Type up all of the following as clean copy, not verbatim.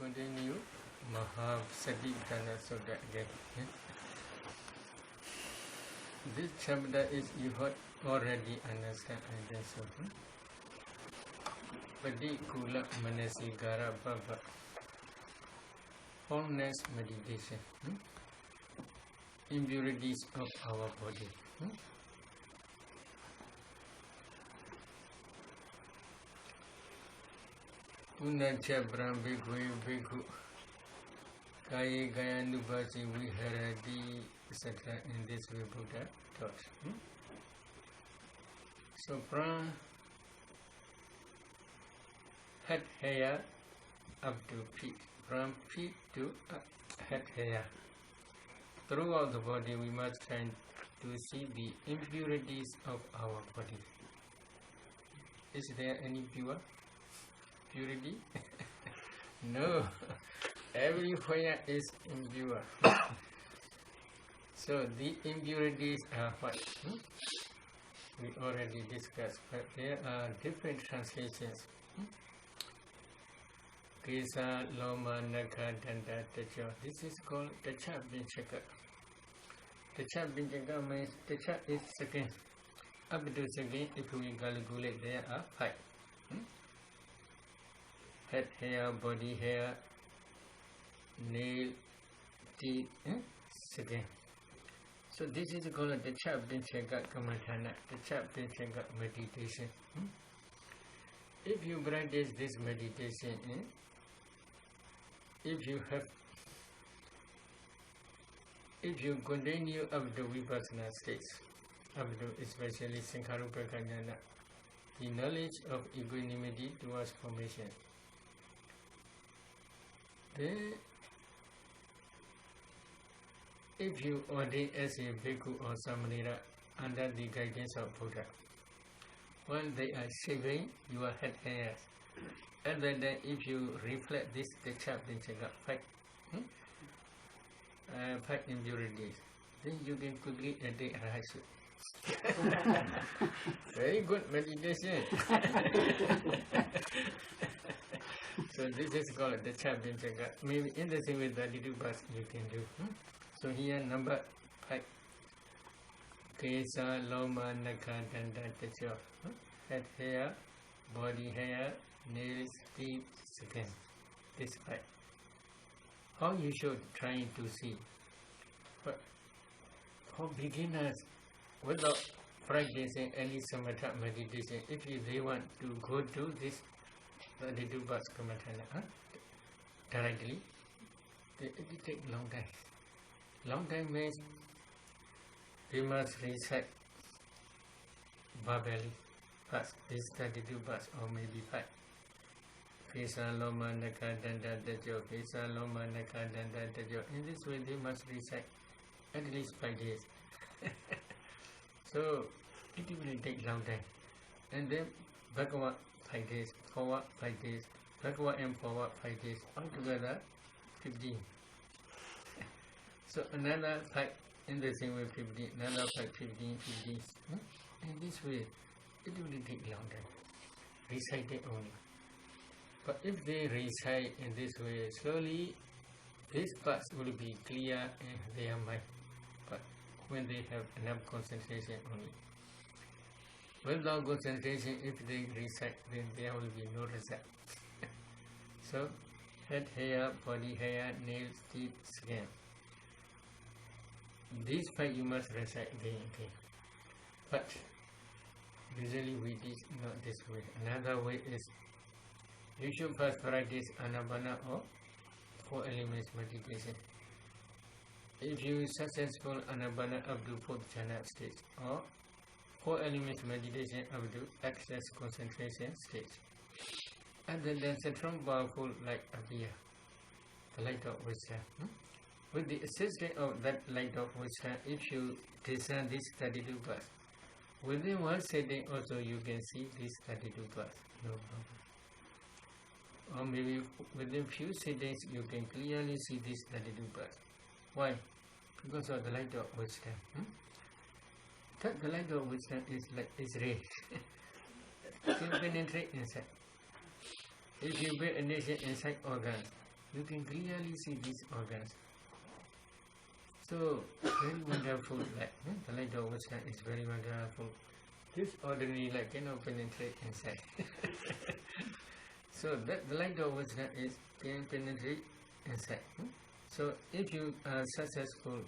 continue Mahasadipana Sutta again. This chapter is you had already understand, I guess so. Padikula Manasigara Baba. Wholeness meditation. Impurities of our body. Unacha Brahmikhu Bhikkhu Kaya Gayanubhasi Viharati, etc. In this way Buddha taught. So from head hair up to feet, from feet to head hair. Throughout the body we must try to see the impurities of our body. Is there any purity? No. Everywhere is impure. So the impurities are what? We already discussed, but there are different translations. Kesa, Loma, Naka, Danda, Tacha. This is called Tacha Binchaka. Tacha Binchaka means Tacha is second. Up to second, if we calculate, there are 5. Head hair, body hair, nail, teeth, second. So this is called the Tacha Binchaka Kamatana, Tacha Binchaka meditation. If you practice this meditation, if you continue up to Vipassana states, up to especially Sankharupa Jnana, the knowledge of equanimity towards formation, then if you ordain as a bhikkhu or samanera under the guidance of Buddha, while they are shaving your head hairs, and then if you reflect this Tacha Binchaka 5 impurities, then you can quickly attain Rahasu. Very good meditation. So this is called Tacha Binchaka. Maybe in the same way that you can do. So here number 5. Kesa, Loma, Naka, Danda, Tacha. Head hair, body hair, nails, teeth, skin. This 5. How you should try to see. But for beginners, without practicing any samatha meditation, if they want to go to this 32 bus kamatana directly, it will take long time. Long time means they must recite verbally first, this 32 bus or maybe 5. Kesa, Loma, Naka, Danda, Tajo, Kesa, Loma, Naka, Danda, Tajo. In this way they must recite at least 5 days. So it will take long time. And then backward 5 days, forward 5 days, backward and forward 5 days, altogether 15. So another 5 in the same way 15, another 5, 15, 15. In this way it will take long time. Recite it only. But if they recite in this way, slowly these parts will be clear in their mind. But when they have enough concentration only. Without concentration, if they recite, then there will be no result. So, head hair, body hair, nails, teeth, skin. These 5 you must recite again. But usually we teach not this way. Another way is you should first practice Anapana or 4 elements meditation. If you successful Anapana up to 4th jhana stage or 4 elements meditation up to access concentration stage, and then strong powerful light appear, the light of wisdom. With the assistance of that light of wisdom, if you discern this 32 bars, within one setting also you can see this 32 bars, no problem. Or maybe within few seconds you can clearly see this 32 bars. Why? Because of the light of wisdom. The light of wisdom is like its ray. It can penetrate inside. If you pay attention inside organs, you can clearly see these organs. So, very wonderful light. The light of wisdom is very wonderful. This ordinary light cannot penetrate inside. So, the light of wisdom can penetrate inside. So, if you are successful,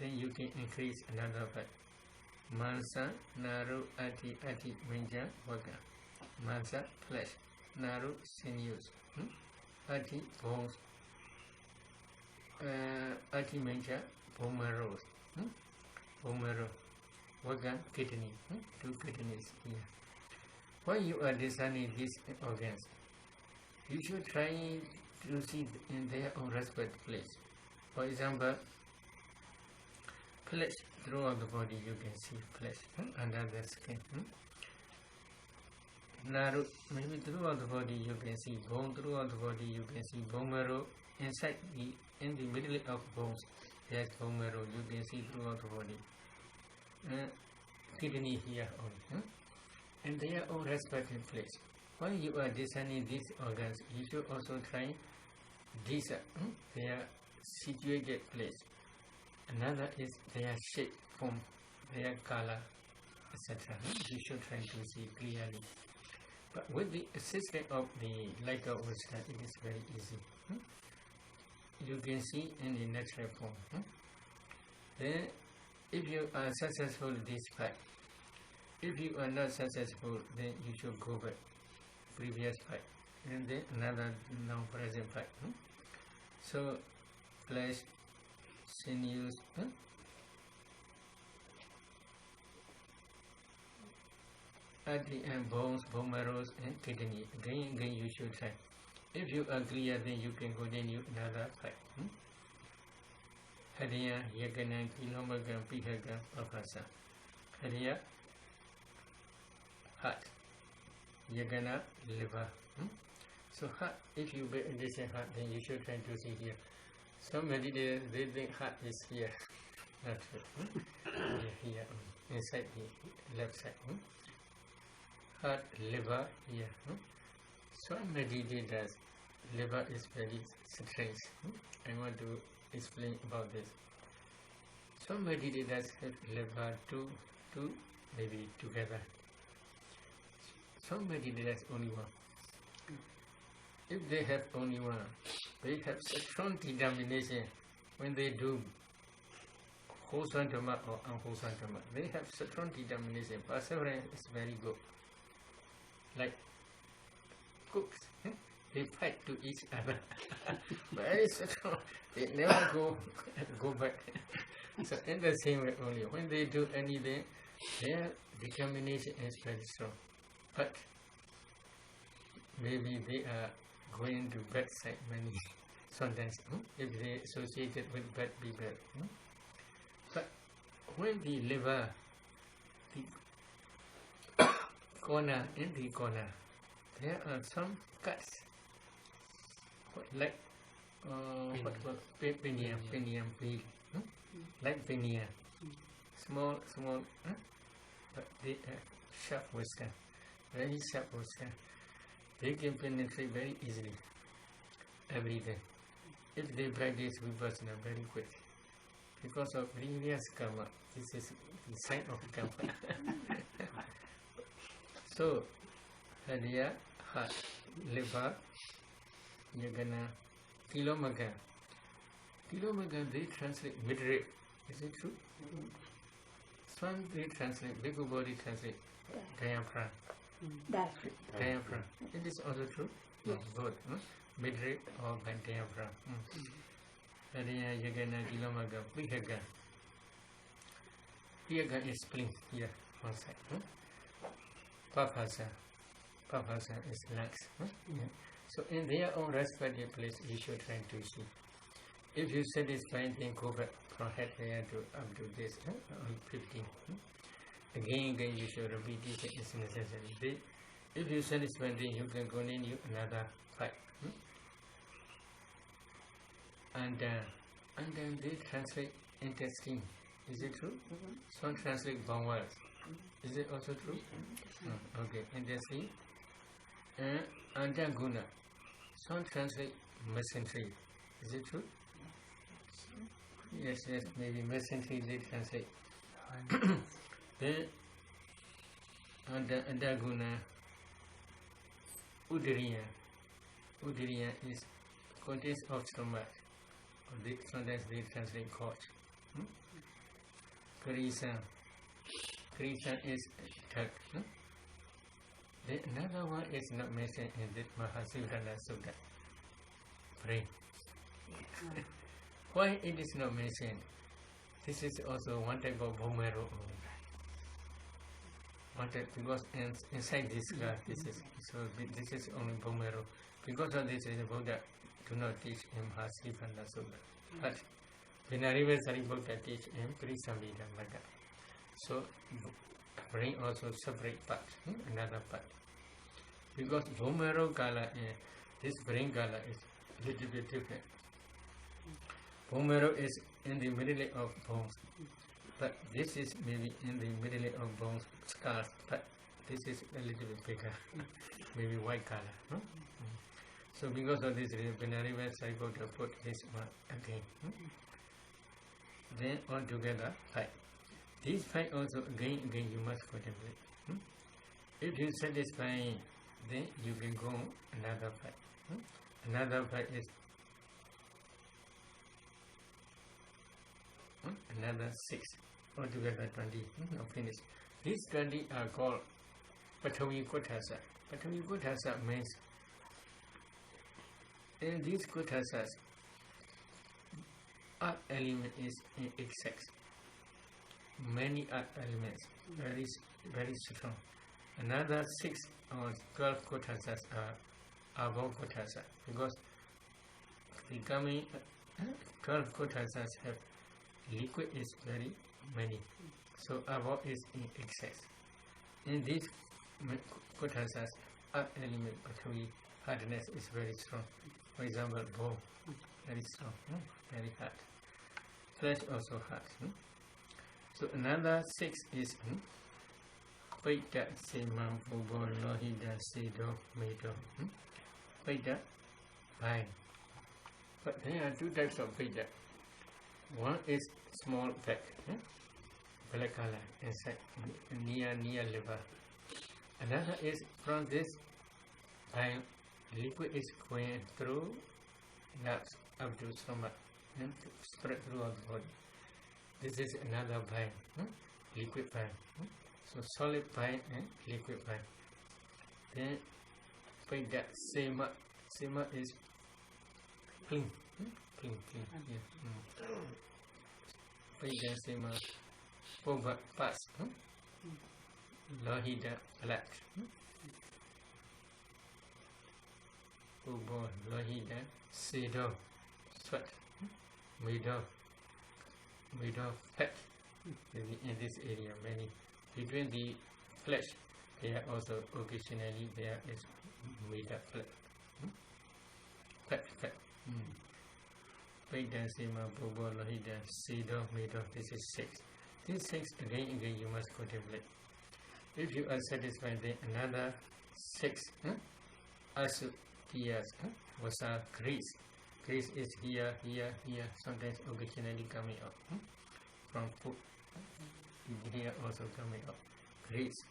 then you can increase another part. Mansa, Naru, Ati, Menja, Vaga. Mansa, flesh. Naru, sinews. Ati, bones. Ati, Menja, bone marrows. Bone marrow. Vaga, kidney. 2 kidneys here. When you are designing these organs, you should try to see in their own respective place. For example, flesh throughout the body, you can see flesh under the skin. Naru, maybe throughout the body you can see bone, throughout the body you can see bone marrow. Inside in the middle of bones, there's bone marrow, you can see throughout the body. Kidney here only. And they are all respective place. When you are designing these organs, you should also try these their situated place. Another is their shape, form, their color, etc. You should try to see clearly. But with the assistance of the light of wisdom, it is very easy. You can see in the natural form. Then, if you are successful in this part, if you are not successful, then you should go back previous part, and then another now present part. So, flesh, sinews, at the end, bones, bone marrows, and kidney. Again, you should try. If you are clear, then you can continue another part. Hariya, Yagana, Kilomagan, Pihagan, Papasa. Hariya, heart. Yagana, liver. So heart, if you understand heart, then you should try to see here. Somebody they think heart is here. Not true. Here, inside the left side. Heart, liver, here. Somebody does. Liver is very strange. I want to explain about this. Somebody does have liver two maybe together. Somebody does only one. If they have only one, they have such strong determination when they do wholesome dharma or unwholesome dharma. They have such strong determination. Perseverance is very good. Like cooks, they fight to each other. Very strong. They never go back. So in the same way only, when they do anything, their determination is very strong. But maybe they are going to bad side many sometimes if they associated with bad people. But when the liver, the corner, in the corner, there are some cuts, like pineum peel, like pineum, small, but they are sharp wisdom, very sharp wisdom. They can penetrate very easily every day if they practice vipassana very quick. Because of previous karma, this is the sign of karma. So, hadiya, heart, liver, yagana, kilomaga. Kilomaga, they translate mid-rib. Is it true? Some they translate, bigger body translate diaphragm. Diaphragm. It is also true? Yes. Both. Mid-rib or diaphragm. Hadiya, yagana, kilomaga, pihaga. Pihaga is spleen here, one side. Papasa is lungs. So in their own respective place, you should try to see. If you satisfy, then go back from head here to up to this, on 15. Again, you should repeat this is necessary. If you satisfy, then you can continue another 5. And then they translate intestine. Is it true? Some translate bowels. Is it also true? Okay, intestine. And then guna. Some translate mesentery. Is it true? Yes, maybe mesentery they translate. Then Andaguna Udiriya. Udiriya is contents of stomach. Or sometimes they translate coach. Karisa. Karisa is tuck. Then another one is not mentioned in this Mahasivrana Sutta. Pray. Why it is not mentioned? This is also one type of bone marrow. Because inside this glass, this is only bone marrow. Because of this, the Buddha do not teach in Mahasivrana Sutta. But Vinariva Sariputta teach in Prisambhida Magga. So brain also separate part, another part. Because bone marrow color and this brain color is little bit different. Bone marrow is in the middle of bones, but this is maybe in the middle of bones scars, but this is a little bit bigger, maybe white color. No? So because of this reason, Vinariva Sariputta put this one again. Then altogether 5. These 5 also again you must contemplate. If you satisfy, then you can go another 5. Another 5 is another 6. Altogether 20. Now finished. These 20 are called Patavi Kutasa. Patavi Kutasa means in these Kutasas, earth element is in excess. Many earth elements, very strong. Another 6 or 12 Kutasas are above Kutasa, because becoming 12 Kutasas have liquid is very many. So above is in excess. In these Kutasas, earth element Patavi hardness is very strong. For example, bone, very strong, very hard. Flesh also hard. So another 6 is Paita Semam Bobo Lohida Sedo Medo. Paita, fine. But there are 2 types of Paita. One is small black, black color inside, near liver. Another is from this time liquid is going through nerves up to stomach and spread throughout the body. This is another bile, liquid bile. So solid bile and liquid bile. Then Paida Sema. Sema is clean. Yeah. Paida Sema Boba Pass. Lohida black. Bobo Lohida Sedo sweat. Medo fat. In this area, many between the flesh, there also occasionally there is made up fat. Paida Sema Bobo Lohida Sedo Medo. This is 6. These 6 again you must contemplate. If you are satisfied, then another 6 Asutiyas was a grease. Grease is here, sometimes occasionally coming up from food. Here also coming up. Grease.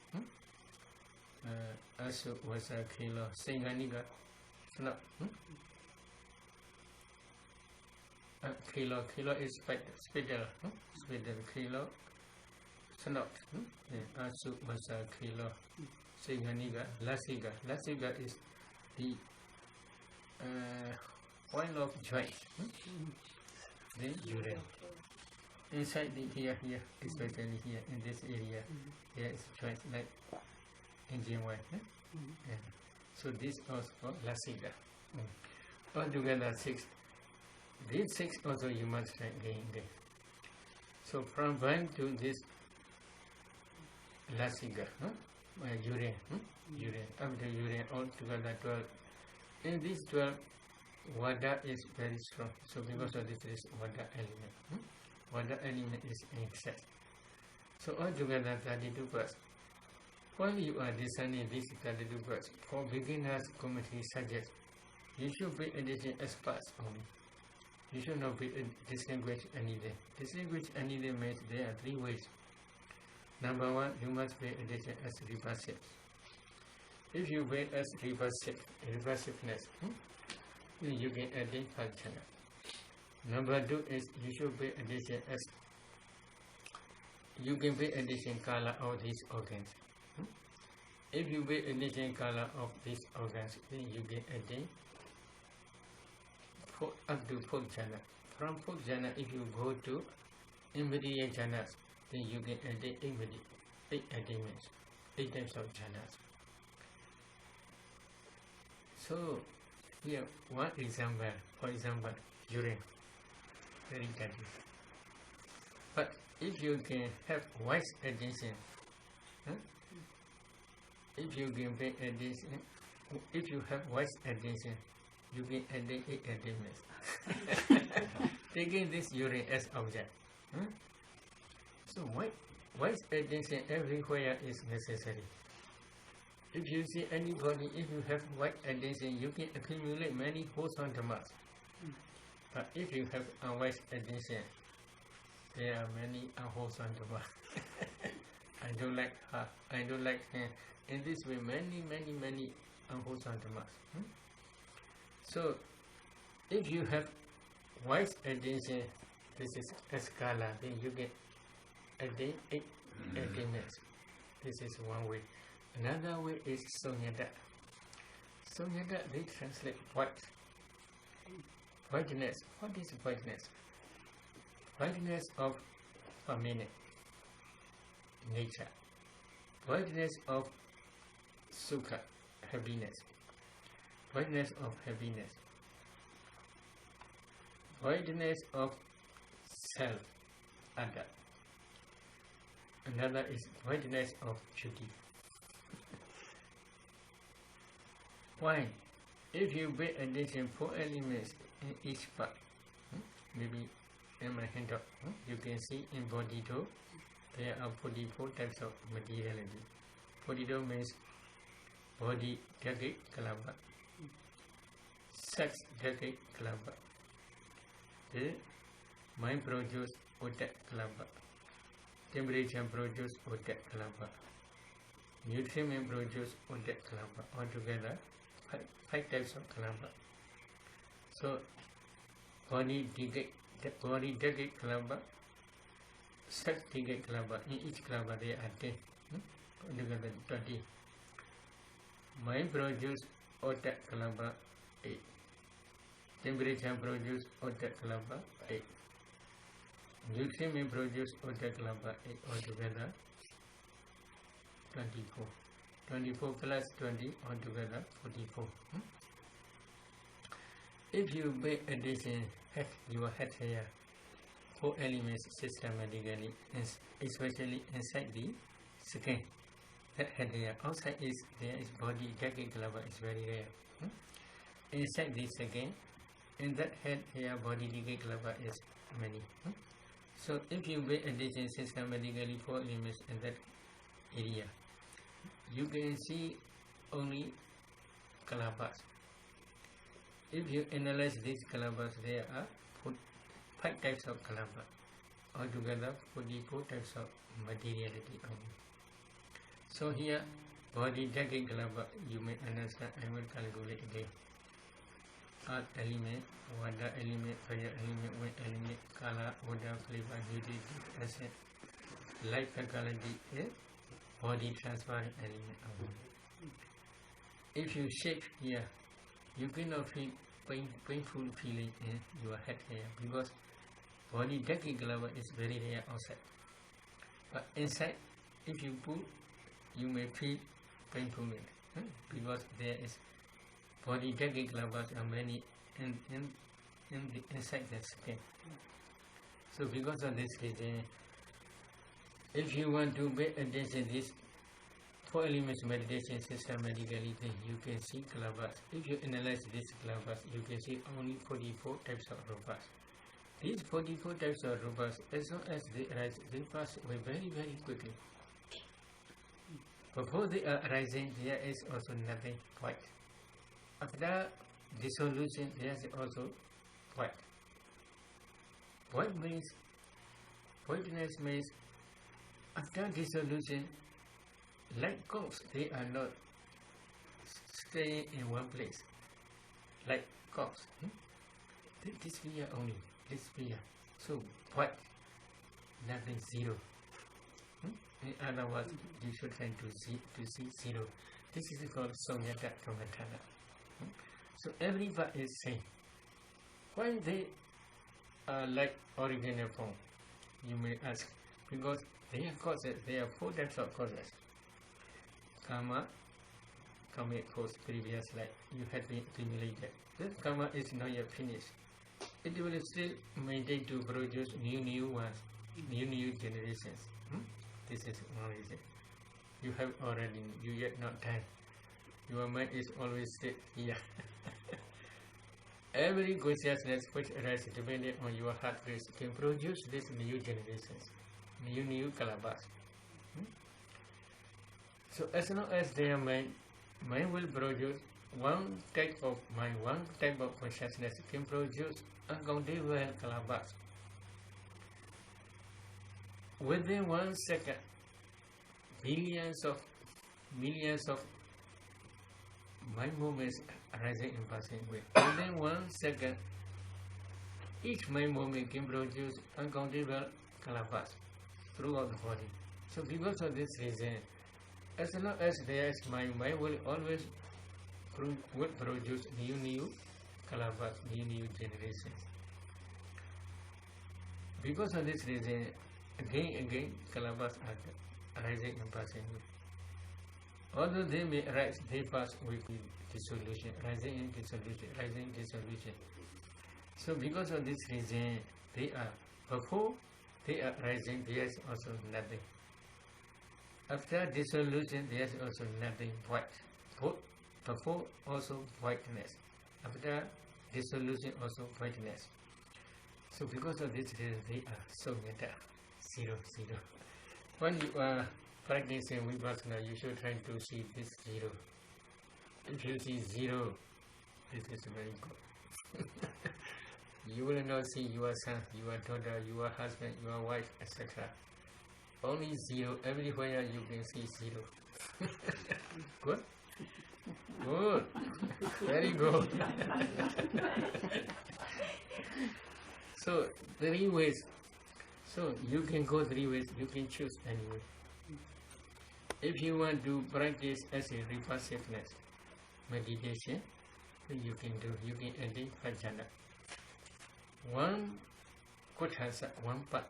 Asu was a kilo. Singaniga. Snap. Kilo is spidal. Spidal kilo. Snap. Asu was a kilo. Singaniga. Lasiga. Lasiga is the oil of joint. Then urine. Inside the here, especially here in this area, there is joint like engine oil. So this also called lasiga. Altogether 6. These 6 also you must gain there. So from 1 to this lasiga, urine, after urine altogether 12. In this 12, Vada is very strong. So because of this is Vada element. Vada element is in excess. So altogether 32 parts. While you are discerning these 32 parts, for beginners committee suggests You should pay attention as parts only. You should not be distinguished anything. Distinguished anything means there are three ways. Number one, you must pay attention as repulsive. If you pay as repulsiveness, then you can attain functional. Number two is you should pay attention as you can pay attention color of these organs. If you pay attention color of these organs, then you can attain up to 4 jhana. From 4 jhana, if you go to immediate jhanas, then you can attain 8 attainments, 8 types of jhanas. So here one example, for example, urine, very dirty. But if you can have wise attention, if you can pay attention, if you have wise attention, you can attain 8 attainments. Taking this urine as object. So wise attention everywhere is necessary. If you see anybody, if you have wise attention, you can accumulate many wholesome dhammas. But if you have unwise attention, there are many unwholesome dhammas. I don't like her, I don't like him. In this way, many unwholesome dhammas. So, if you have wise attention, this is Escala, then you get attain 8 attainments. This is one way. Another way is Sonyada. Sonyada, they translate white. Whiteness. What is whiteness? Whiteness of permanent nature. Whiteness of sukha, happiness. Whiteness of happiness. Whiteness of self, other. Another is whiteness of duty. Why? If you pay attention 4 elements in each part, maybe in my hand up, you can see in body though, there are 44 types of materiality. 42 means body, dhaki, kalapa. Sex, dhaki, kalapa. The mind produce otak, kalapa. Temperature produce otak, kalapa. Nutriment produce otak, kalapa. Altogether, 5 types of kalapa. So, body, dhaki, kalapa. Sex, dhaki, kalapa. In each kalapa there are 10. Altogether 20. Mind produce otak, kalapa, 8. Temperature produce otak, kalapa, 8. Nutriment produce otak, kalapa, 8. Altogether 24. 24 plus 20, altogether 44. If you pay attention, your head here, 4 elements systematically, especially inside the skin. That head here, outside is there is body, dhaki, kalapa is very rare. Inside the skin, in that head here, body, dhaki, kalapa is many. So if you pay attention systematically 4 elements in that area, you can see only kalapas. If you analyze these kalapas, there are 5 types of kalapa. Altogether 44 types of materiality only. So here, body, dhaki, kalapa, you may understand. I will calculate again. Earth element, water element, fire element, wind element, color, odor, flavor, beauty, acid, light faculty is body transparent element only. If you shake here, you cannot feel painful feeling in your head here because body dhaki, kalapa is very rare outside. But inside, if you pull, you may feel painful because there is body dhaki, kalapas are many inside the skin. So because of this reason, if you want to pay attention this 4 elements meditation systematically, then you can see kalapas. If you analyze these kalapas, you can see only 44 types of rupas. These 44 types of rupas, as soon as they arise, they pass away very quickly. Before they are arising, there is also nothing white. After dissolution, there's also white. White means, whiteness means after dissolution, like corpse, they are not staying in one place. Like corpse. This sphere only, this sphere. So white, nothing, zero. In other words, you should try to see zero. This is called Somyata Kamatana. So every part is same. Why they are like original form? You may ask. Because they are causes. There are 4 types of causes. Karma, karmic cause, previous life. You had been accumulated. This karma is not yet finished. It will still maintain to produce new ones, new generations. This is one reason. You have already, you yet not died. Your mind is always still here. Every consciousness which arises depending on your heart race can produce these new generations, new calabas. So as long as their mind will produce one type of mind, one type of consciousness can produce uncountable calabas. Within 1 second, millions of mind movements arising in passing way. Within 1 second, each mind movement can produce uncountable calabas throughout the body. So because of this reason, as long as there is mind will always produce new calabas, new generations. Because of this reason, again, calabas are arising and passing away. Although they may arise, they pass with dissolution, rising in dissolution, rising dissolution. So because of this reason, they are, before they are rising, there is also nothing. After dissolution, there is also nothing, white. Before also whiteness. After dissolution also whiteness. So because of this reason, they are so meta. 0, 0. When you are practicing Vipassana, you should try to see this 0. If you see 0, this is very good. You will not see your son, your daughter, your husband, your wife, etc. Only 0. Everywhere you can see 0. Good? Good. Very good. So 3 ways. So you can go 3 ways, you can choose anyway. If you want to practice as a repulsiveness meditation, you can add 5 jhana. 1 kutasa, 1 part.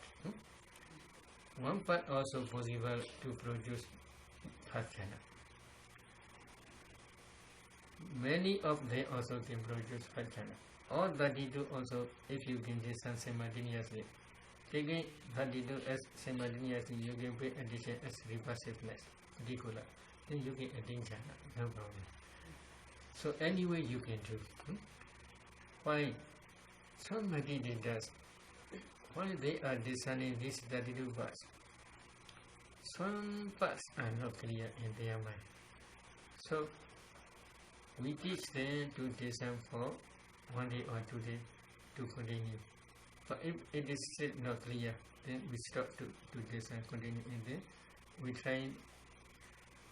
1 part also possible to produce 5 jhana. Many of them also can produce 5 jhana. All 32 also, if you can descend simultaneously. Taking 32 as simultaneously, you can pay addition as repulsiveness, particular. Then you can add jhana, no problem. So anyway you can do. Why? Some meditators, while they are discerning these 32 parts, some parts are not clear in their mind. So we teach them to discern for 1 day or 2 days to continue. But if it is still not clear, then we stop to discern, continue, and then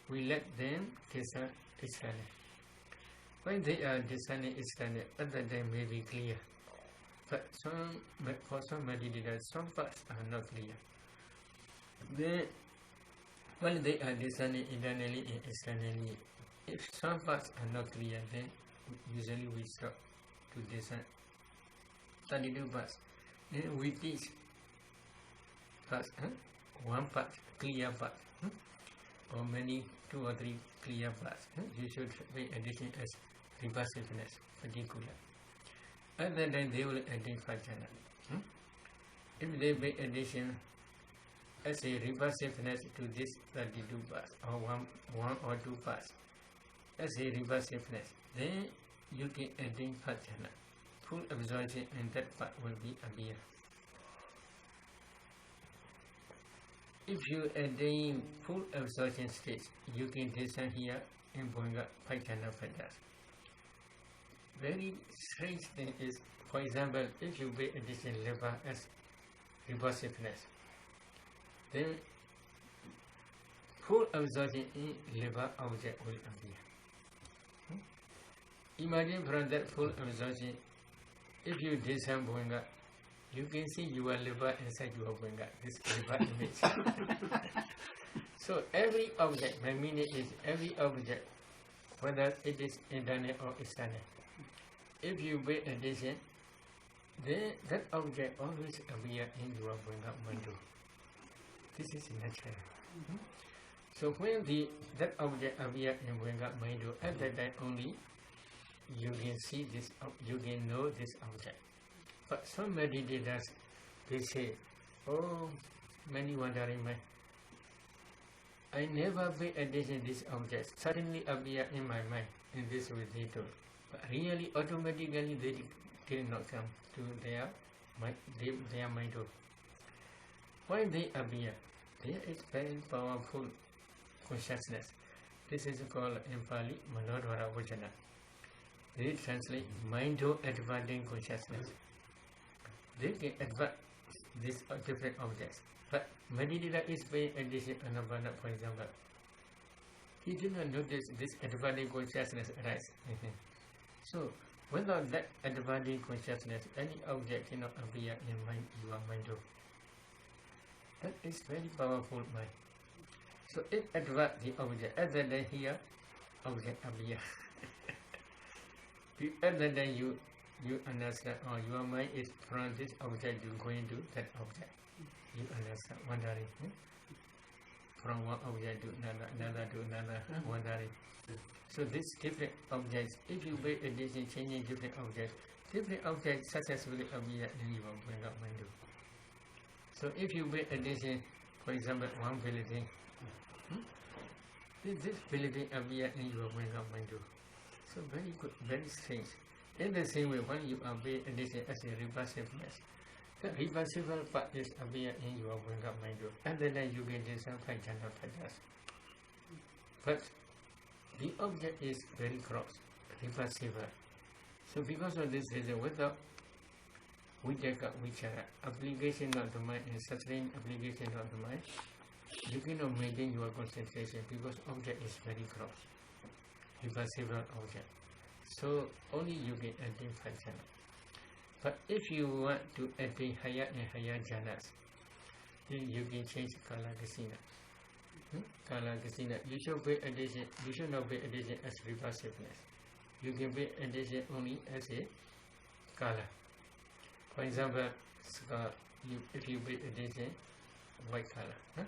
we let them discern external. When they are discerning external, other than may be clear. But for some meditators, some parts are not clear. Then, when they are discerning internally and externally, if some parts are not clear, then usually we stop to discern 32 parts. Then we teach parts, 1 part, clear part, or many 2 or 3 clear parts. You should pay addition as repulsiveness, particular. Other than they will identify jhana. If they pay addition as a repulsiveness to this 32 parts, or one or 2 parts, as a repulsiveness, then you can identify jhana. Full absorption and that part will be appear. If you attain full absorption stage, you can discern here and bring up 5 jhana factors. very strange thing is, for example, if you pay attention liver as repulsiveness, then full absorption in liver object will appear. Imagine from that full absorption, if you did some Boinga, you can see your liver inside your Boinga, this liver image. So every object, my meaning is every object, whether it is internal or external, if you pay attention, then that object always appear in your Boinga window. This is natural. So when that object appear in Boinga window, at that time only, you can see this, you can know this object. But some meditators, they say, oh, many wandering mind, I never pay attention to this object, suddenly appear in my mind, in this way they do. But really, automatically, they did not come to their mind. Why they appear? There is very powerful consciousness. This is called in Pali, Manodvara Vajana. They translate mind-adverting consciousness. They can advert these different objects. But meditator is paying attention to Anapana, for example. He did not notice this adverting consciousness arise. So, without that adverting consciousness, any object cannot appear in your mind. That is very powerful mind. So, if advert the object, other than here, object appear. Other than you understand, or your mind is from this object, you going to that object. You understand, wandering. From one object to another to another, wandering. So these different objects, if you pay attention, changing different objects successfully appear in your mind. So if you pay attention, for example, one building, this building appear in your mind. So very good, very strange. In the same way, when you are paying attention as a repulsiveness, the reversible part is appear in your mind. And then you can decide by jhana pajas. But the object is very cross, reversible. So because of this reason, without Vijaka Vichara, application of the mind and sustained application of the mind, you cannot maintain your concentration because object is very cross, reversible object. So only you can attain 5 jhana. But if you want to attain higher and higher jhanas, then you can change Kala Kasina. Kala Kasina, you should pay attention, you should not pay attention as repulsiveness. You can pay attention only as a Kala. For example, if you pay attention, white color.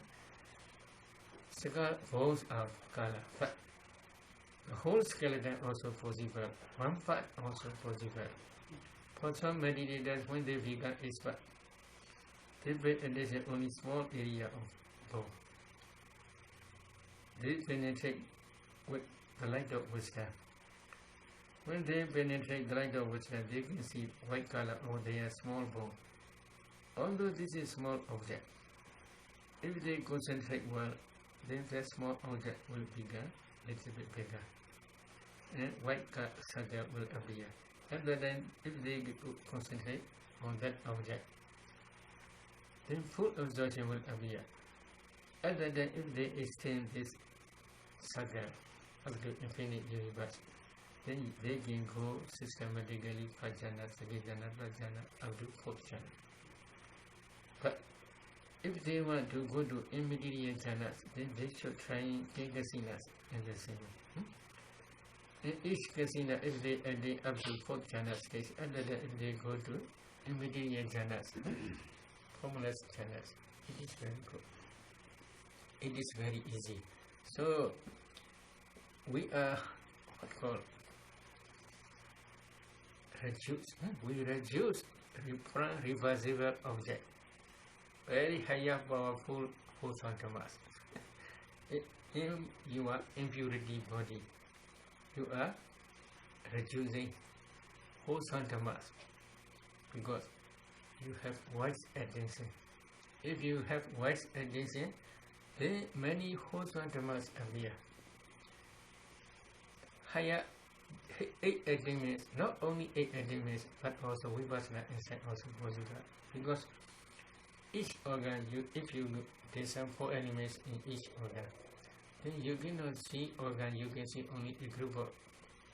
Skull bones are color, but the whole skeleton also possible, one part also possible. For some meditators, when they become expert, they pay attention only small area of bone. They penetrate with the light of wisdom. When they penetrate the light of wisdom, they can see white color or their small bone. Although this is small object, if they concentrate well, then that small object will become a little bit bigger. And white circle will appear. Other than if they concentrate on that object, then full absorption will appear. Other than if they extend this circle up to infinite universe, then they can go systematically Pajana, Sakijana, Prajana, up to 4th jhana. But if they want to go to immediate jhanas, then they should try Kasinas in the same way. In each Kasina, if they attain up to 4th jhana stage, other than if they go to immediate jhanas, formless jhanas, it is very good. It is very easy. So, we are what called we reduce reversible object, very higher powerful hosantamas. In your impurity body, you are reducing hosantamas because you have wise attention. If you have wise attention, then many hosantamas appear. 8 attainments, not only 8 attainments, but also Vipassana insight also possible. Because each organ, if you there's some 4 elements in each organ, then you cannot see organ, you can see only a group of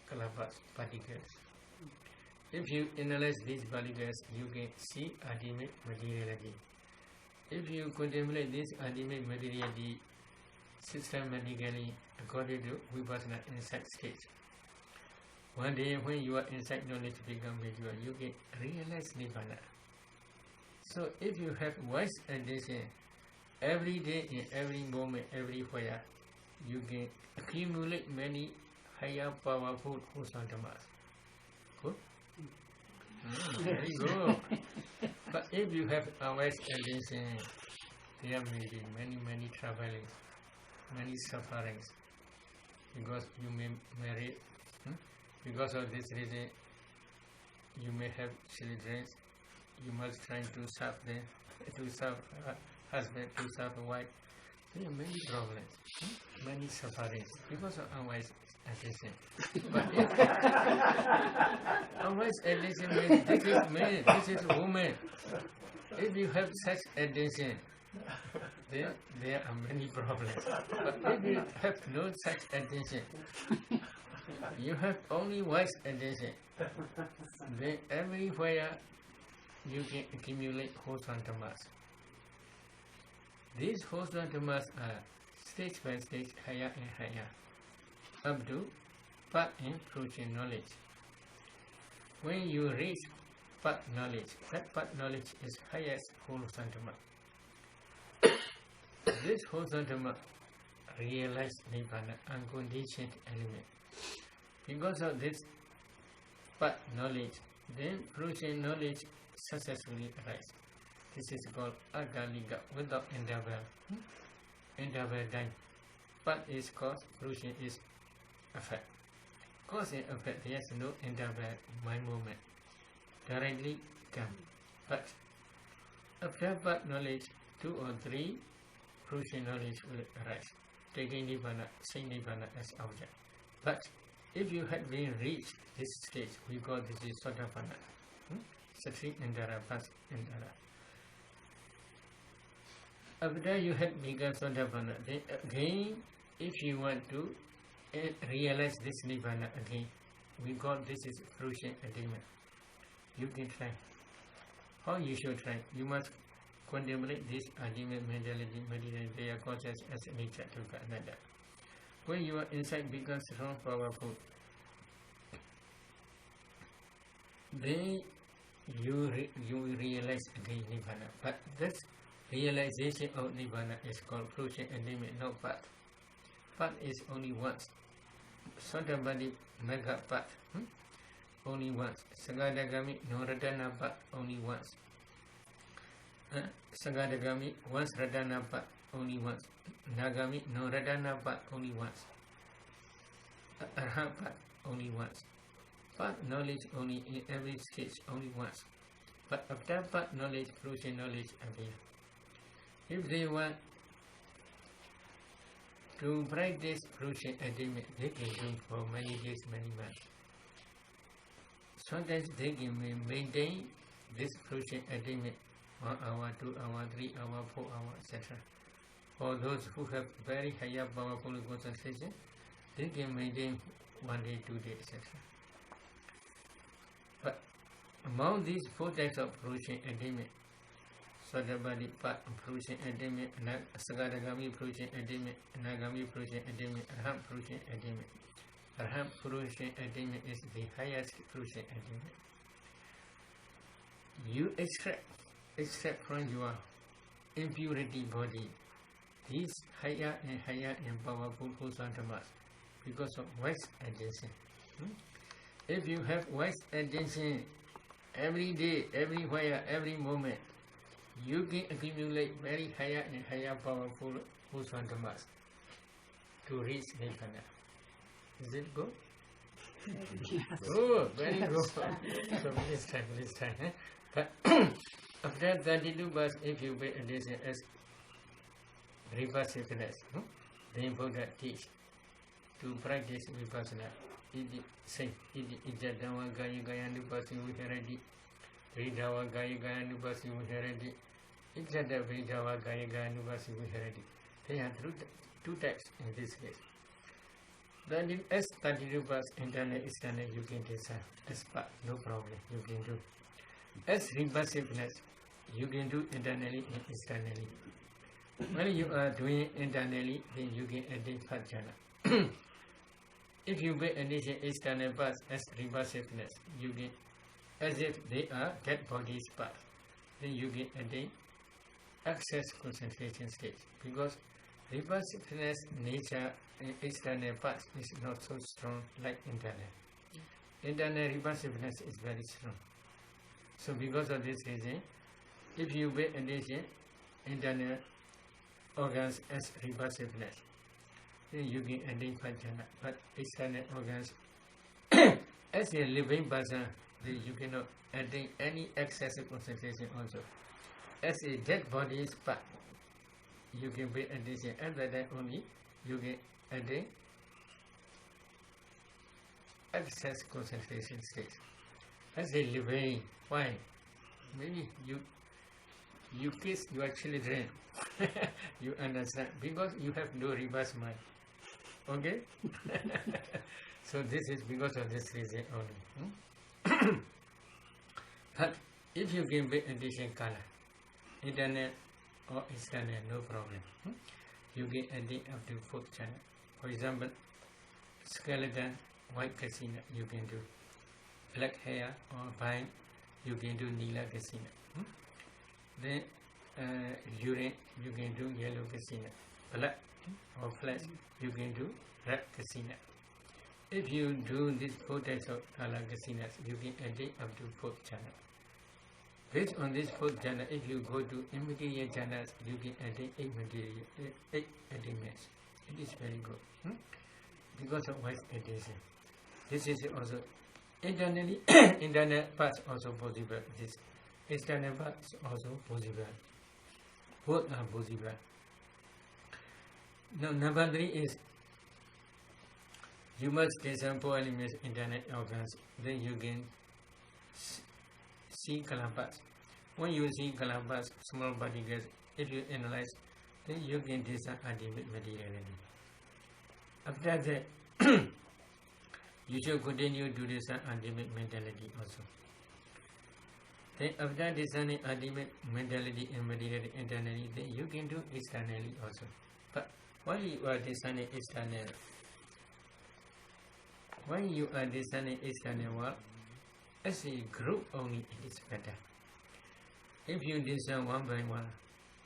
kalabas, particles. If you analyze these particles, you can see ultimate materiality. If you contemplate this ultimate materiality systematically according to Vipassana insight stage, one day when your insight knowledge becomes mature, you can realize Nibbana. So if you have wise attention, every day, in every moment, everywhere, you can accumulate many higher powerful wholesome dhammas. Good? Very good. But if you have wise attention, there may be many troublings, many sufferings, because you may marry. Because of this reason, you may have children. You must try to serve them, to serve husband, to serve wife. There are many problems, many sufferings because of unwise attention. But if unwise attention means this is man, this is woman. If you have such attention, then there are many problems. But if you have no such attention, you have only wise attention, then everywhere you can accumulate wholesome dhammas. These wholesome dhammas are stage by stage, higher and higher, up to path and fruition knowledge. When you reach path knowledge, that path knowledge is highest wholesome dhamma. This wholesome dhamma realize Nibbana, unconditioned element. Because of this path knowledge, then fruition knowledge successfully arise. This is called Agalika, without interval. Interval time. Path is cause, fruition is effect. Cause and effect, there is no interval in my moment. Directly come. But after path knowledge, 2 or 3 fruition knowledge will arise, taking Nibbana, seeing Nibbana as object. But if you had been reached this stage, we call this is Sotapanna. Sati Indara, first Indara. After you had become Sotapanna, then again, if you want to realize this Nibbana again, we call this is fruition attainment. You can try. How you should try? You must contemplate this ultimate mentality, meditate their conscious as nature to another. When your insight becomes strong, powerful, then you realize again Nibbana. But this realization of Nibbana is called fruition attainment, not path. Path is only once. Sotabadi mega path, only once. Sagadagami no radana path, only once. Sagadagami once radana path, only once. Nagami no radana path, only once. Arhat path, only once. Path knowledge only in every stage, only once. But after path knowledge, fruition knowledge appear. If they want to practice fruition attainment, they can do for many days, many months. Sometimes they can maintain this fruition attainment 1 hour, 2 hours, 3 hours, 4 hours, etc. For those who have very higher powerful concentration, they can maintain 1 day, 2 days, etc. But among these 4 types of fruition attainment, Sotabadi path fruition attainment, Sagadagami fruition attainment, Nagami fruition attainment, Arhat fruition attainment. Arhat fruition attainment is the highest fruition attainment. You extract from your impurity body these higher and powerful wholesome dhammas because of wise attention. If you have wise attention every day, everywhere, every moment, you can accumulate very higher and higher powerful wholesome dhammas to reach Nibbana. Is it good? Yes. Oh, very good. So please try. But after 32 verse, if you pay attention as repulsiveness, then Buddha teach to practice vipassana. Iti say iti ijadawa gaya gaya nubasi viharadi. Vidawa gaya gaya nubasi viharadi. Ijada vidawa gaya gaya nubasi viharadi. They are two types in this case. Then in S32 bars, internal, external, you can decide. S part, no problem, you can do. S repulsiveness, you can do internally and externally. When you are doing internally, then you can attain fat jhana. If you make addition external parts as repulsiveness, you get as if they are dead bodies parts. Then you get attain access concentration stage, because repulsiveness nature in external parts is not so strong like internal. Internal repulsiveness is very strong. So because of this reason, if you make addition internal organs as repulsiveness, then you can attain fat jhana. But external organs as a living person, then you cannot attain any excessive concentration also. As a dead body part, you can pay attention. At that time only, you can attain excess concentration stage. As a living, why? Maybe you kiss your children. You understand? Because you have no reverse mind. Okay? So this is because of this reason only. But if you can pay attention color, internal or external, no problem. You get attain up to 4th channel. For example, skeleton, white kasina, you can do. Black hair or vine, you can do nila kasina. Then urine, you can do yellow kasina. Blood or flesh, you can do red kasina. If you do these 4 types of color kasinas, you can attain up to 4th channel. Based on this 4th jhana, if you go to immaterial jhanas, you can attain 8 attainments. It is very good. Because of wise attention. This is also internally, internal parts also possible. This external parts also possible. Both are possible. Now number 3 is you must discern 4 elements internal organs. Then you can see color parts. When you see color parts, small particles, if you analyze, then you can discern ultimate materiality. After that, you should continue to discern ultimate mentality also. Then after discerning ultimate mentality and materiality internally, then you can do externally also. But while you are discerning external, work, as a group only, it is better. If you discern one by one,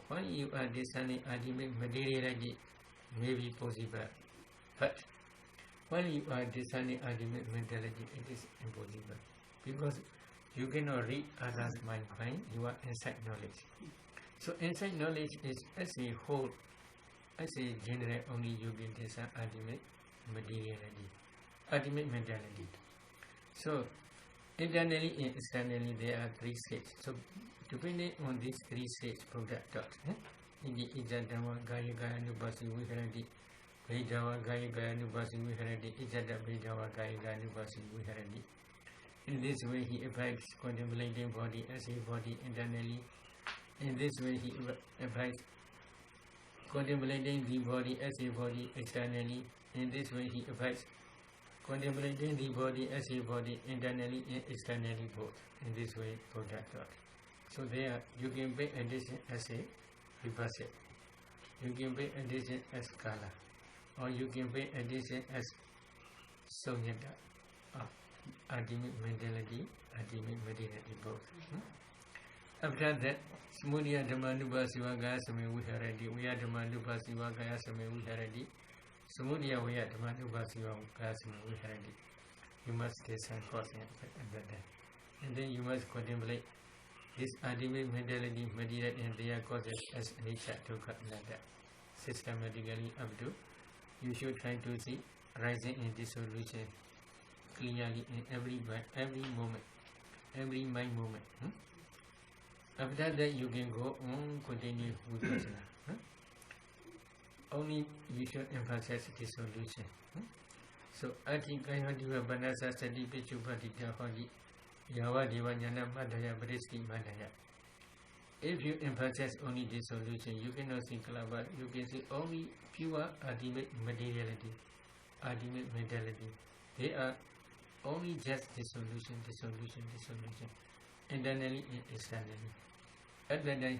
when you are discerning ultimate materiality, may be possible. But when you are discerning ultimate mentality, it is impossible. Because you cannot read others' mind by your inside knowledge. So inside knowledge is as a whole, as a general, only you can discern ultimate materiality, ultimate mentality. So internally and externally, there are 3 states. So depending on these 3 states, product taught. Iti ijadawa gaya gaya nubasi viharadi. Vedawa gaya gaya nubasi viharadi. Ijada vedawa gaya gaya nubasi viharadi. In this way, he applies contemplating body as a body internally. In this way, he applies contemplating the body as a body externally. In this way, he applies contemplating the body as a body internally and externally both. In this way, product taught. So there, you can pay addition as a repulsive. You can pay addition as color. Or you can pay addition as sonyata. Ultimate mentality, ultimate materiality both. After that, Samudaya Dhammanupa Sivagaya Same Viharadi, Vaya Dhammanupa Sivagaya Same Viharadi, Samudaya Vaya Dhammanupa Sivagaya Same Viharadi. You must discern cause and effect under that. And then you must contemplate this ultimate mentality, material and their causes as nature to cut like that. Systematically up to, you should try to see rising in dissolution clearly in every moment, every mind moment. After that, you can go on, continue with vipassana. Only you should emphasize dissolution. So Ati Kayodiva Banasa Sadi Pichupati Hodi Yawadiva Yana Madaya Briski Madaya. If you emphasize only this solution, you cannot see Kalaba, you can see only pure ultimate materiality, ultimate mentality. They are only just the solution, internally and externally. At that time,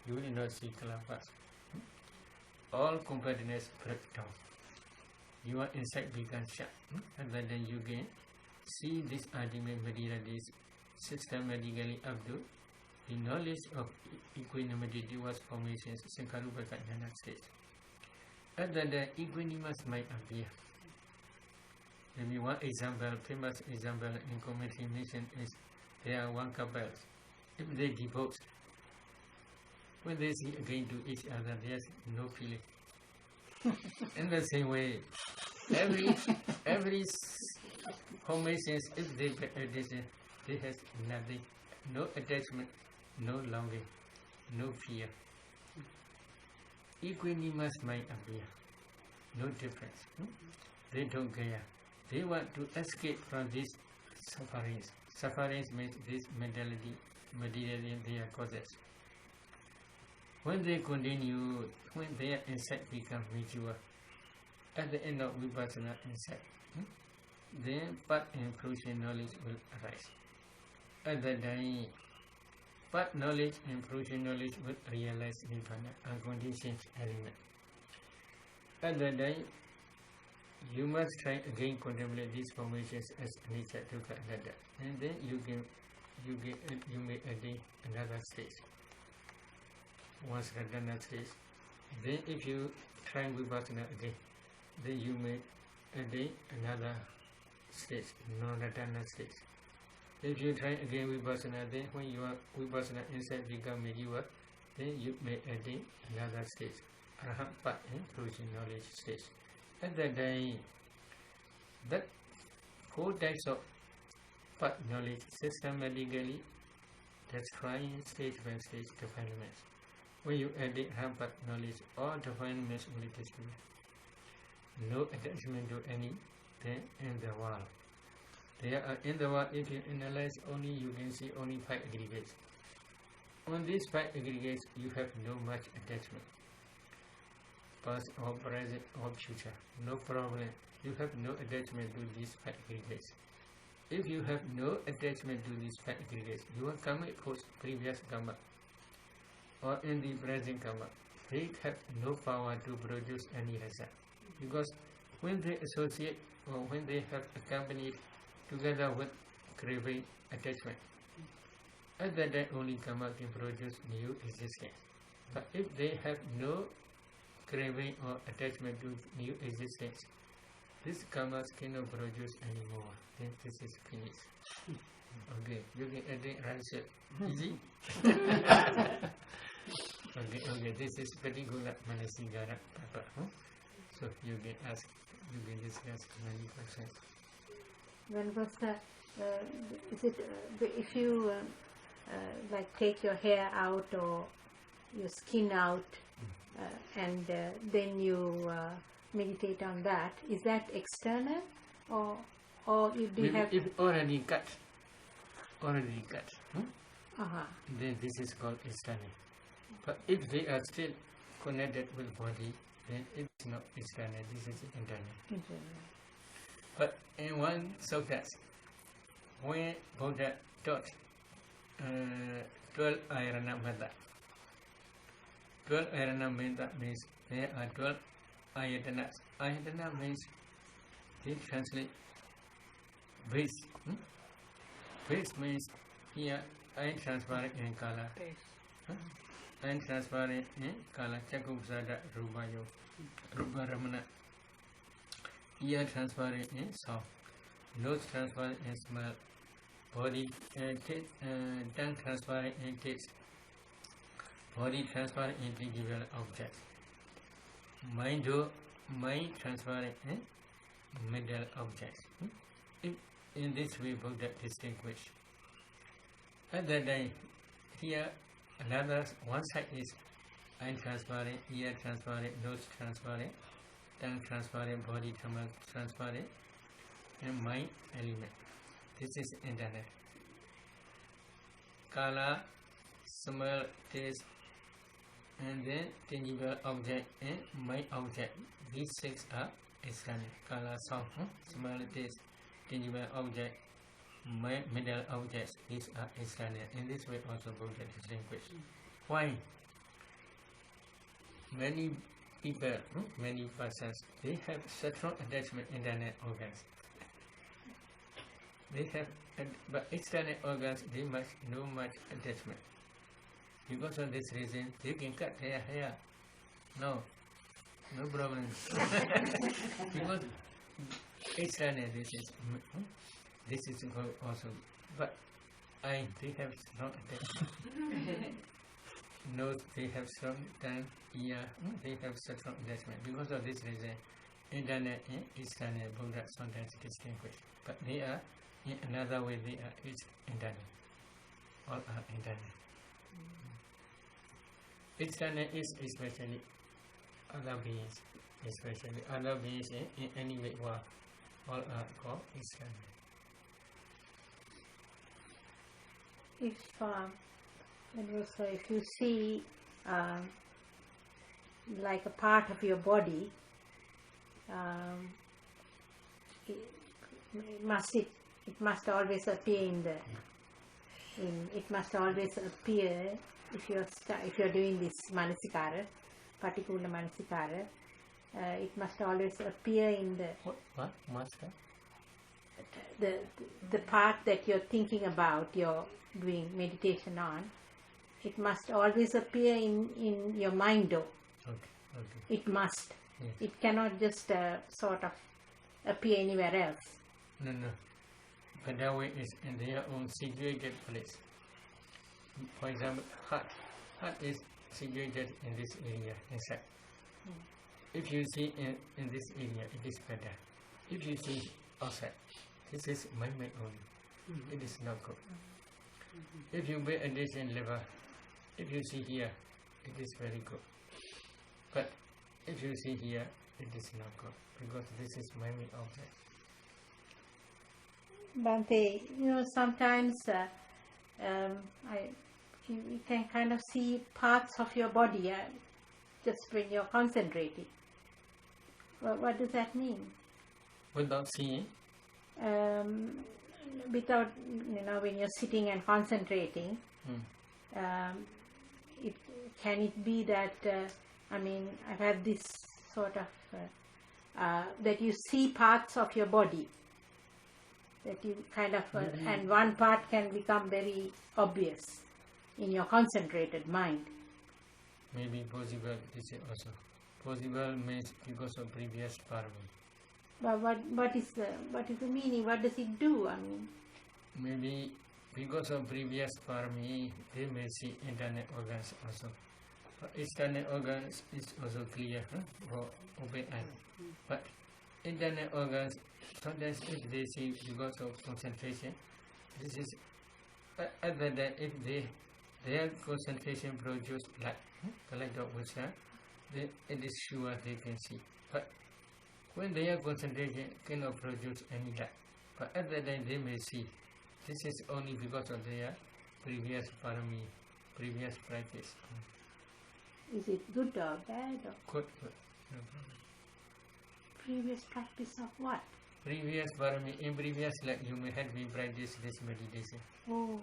you will not see Kalabas. All competitiveness break down. Your insight becomes sharp. And then you can see this ultimate materiality systematically up to the knowledge of equanimity towards formations Sankarupaka Jnana stage. At that time, equanimous might appear. Maybe one example, famous example in community mission is there are one couple. If they divorce, when they see again to each other, there's no feeling. In the same way, every formations, if they has nothing, no attachment, no longing, no fear. Equanimous might appear, no difference. They don't care. They want to escape from these sufferings. Sufferings means this mentality, materially their causes. When they continue, when their insight becomes mature, at the end of Vipassana insight, then part and fruition knowledge will arise. At that time, part knowledge and fruition knowledge will realize Nibbana, unconditioned element. At that time, you must try again contemplate these formations as nature dukkha anatta, and then you may attain another stage. Once Radhana stage, then if you try Vipassana again, then you may attain another stage, non-Radhana stage. If you try again Vipassana, then when your Vipassana insight becomes mature, then you may attain another stage, Arahant part and fruition knowledge stage. At that time, that 4 types of part knowledge systematically destroying stage by stage defilements. When you edit part knowledge, all defilements will disappear. No attachment to anything in the world. There are in the world, if you analyze only, you can see only 5 aggregates. On these 5 aggregates, you have no much attachment. Past or present or future, no problem. You have no attachment to these 5 aggregates. If you have no attachment to these 5 aggregates, your karmic force, previous karma, or in the present karma, they have no power to produce any result. Because when they associate or when they have accompanied together with craving attachment, at that time only karma can produce new existence. But if they have no craving or attachment to new existence, this karma cannot produce anymore. Then this is finished. Okay, you can edit answer. Easy? Okay, this is particular Manasigara Papa. So you can ask, you can discuss many questions. When was that? Is it if you like take your hair out or your skin out, and then you meditate on that? Is that external, or do you have? If already cut, then this is called external. But if they are still connected with body, then it's not external. This is internal. But in one suttas, when Buddha taught 12 ayana metta. 12 ayana metta means there are 12 ayatanas. Ayatana means they translate base. Base means here transparent in color. Transparent in color. Chakusada Rubayo. Ruba Ramana. Ear transparent in sound. Nose transparent in smell. Body tongue transparent in taste. Body transparent in visible objects. Mind transparent in middle objects. In this way, Buddha distinguished. At that time, here another one side is eye transparent, ear transparent, nose transparent, tongue transparent, body transparent, and mind element. This is internal. Color, smell, taste, and then tangible object and mind object. These 6 are external. Color, sound, smell, taste, tangible object, mind, middle objects. These are external. In this way also Buddha distinguished. Why? Many people, many persons, they have strong attachment in internal organs. They have, but external organs, they must no much attachment. Because of this reason, they can cut their hair. No problem. Because external, this is good also. But they have strong attachment. Nose, they have strong tongue, ear, they have strong attachment. Because of this reason, internal and external Buddha sometimes distinguish. But they are, in another way, they are internal. All are internal. External is especially other beings, in any way, all are called external. If you see like a part of your body, it must always appear it must always appear if you're doing this manasikara, particular manasikara, it must always appear in what master? The part that you're thinking about, you're doing meditation on. It must always appear in your mind though. Okay. It must. Yes. It cannot just sort of appear anywhere else. No. But that way is in their own situated place. For example, heart is situated in this area inside. If you see in this area, it is better. If you see outside, this is my mind only. It is not good. If you pay attention liver, if you see here, it is very good. But if you see here, it is not good, because this is my main object. Bhante, sometimes you can kind of see parts of your body just when you're concentrating. What does that mean? Without seeing? Without, when you're sitting and concentrating, can it be that, I've had this sort of, that you see parts of your body, that you kind of, and one part can become very obvious in your concentrated mind. Maybe possible, this is also. Possible means because of previous karma. But what is the meaning? What does it do? Maybe because of previous karma, they may see internal organs also. But external organs is also clear for open eye. But internal organs, sometimes if they see because of concentration, this is other than if their concentration produce light, the light of wisdom, then it is sure they can see. But when their concentration cannot produce any light, but other than they may see, this is only because of their previous parami, previous practice. Is it good or bad? Or Good. No problem. Previous practice of what? Previous parami, in previous life you may have been practice this meditation. Oh.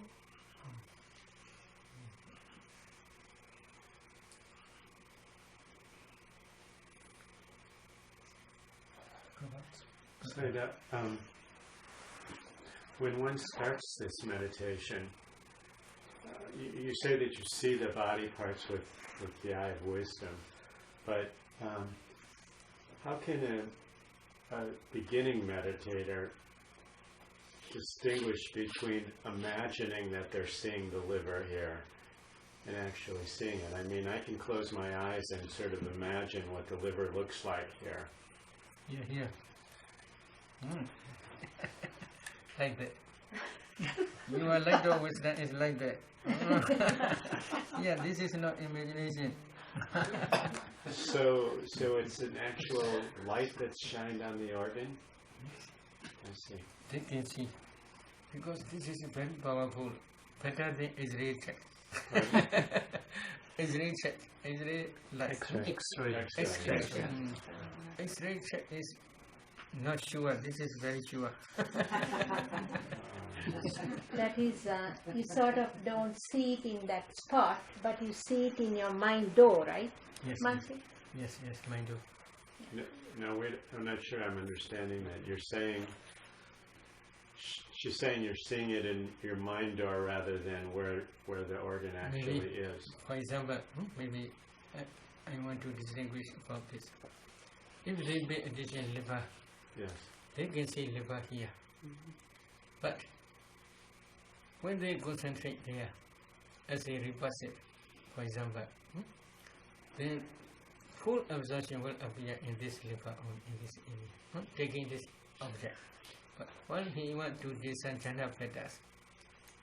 So that, when one starts this meditation, you say that you see the body parts with the eye of wisdom, but how can a beginning meditator distinguish between imagining that they're seeing the liver here and actually seeing it? I mean, I can close my eyes and sort of imagine what the liver looks like here. Here. Like that. You are like the wisdom is like that. Yeah, this is not imagination. So it's an actual light that's shined on the organ? I see. They can see. Because this is very powerful. Better than Israel check. Israel check. Israel light. X-ray. X-ray. X-ray. X-ray. X-ray check is not sure. This is very sure. That is, you sort of don't see it in that spot, but you see it in your mind door, right? Yes. Mansi? Yes. Mind you. No, wait, I'm not sure I'm understanding that. You're saying, she's saying you're seeing it in your mind door rather than where the organ actually Maybe, is. For example, maybe I want to distinguish about this. If they pay addition liver, Yes. they can see liver here. But when they concentrate there, as a repulsive, for example, then full absorption will appear in this liver or in this area, taking this object. But while he wants to descend Chanda Petas,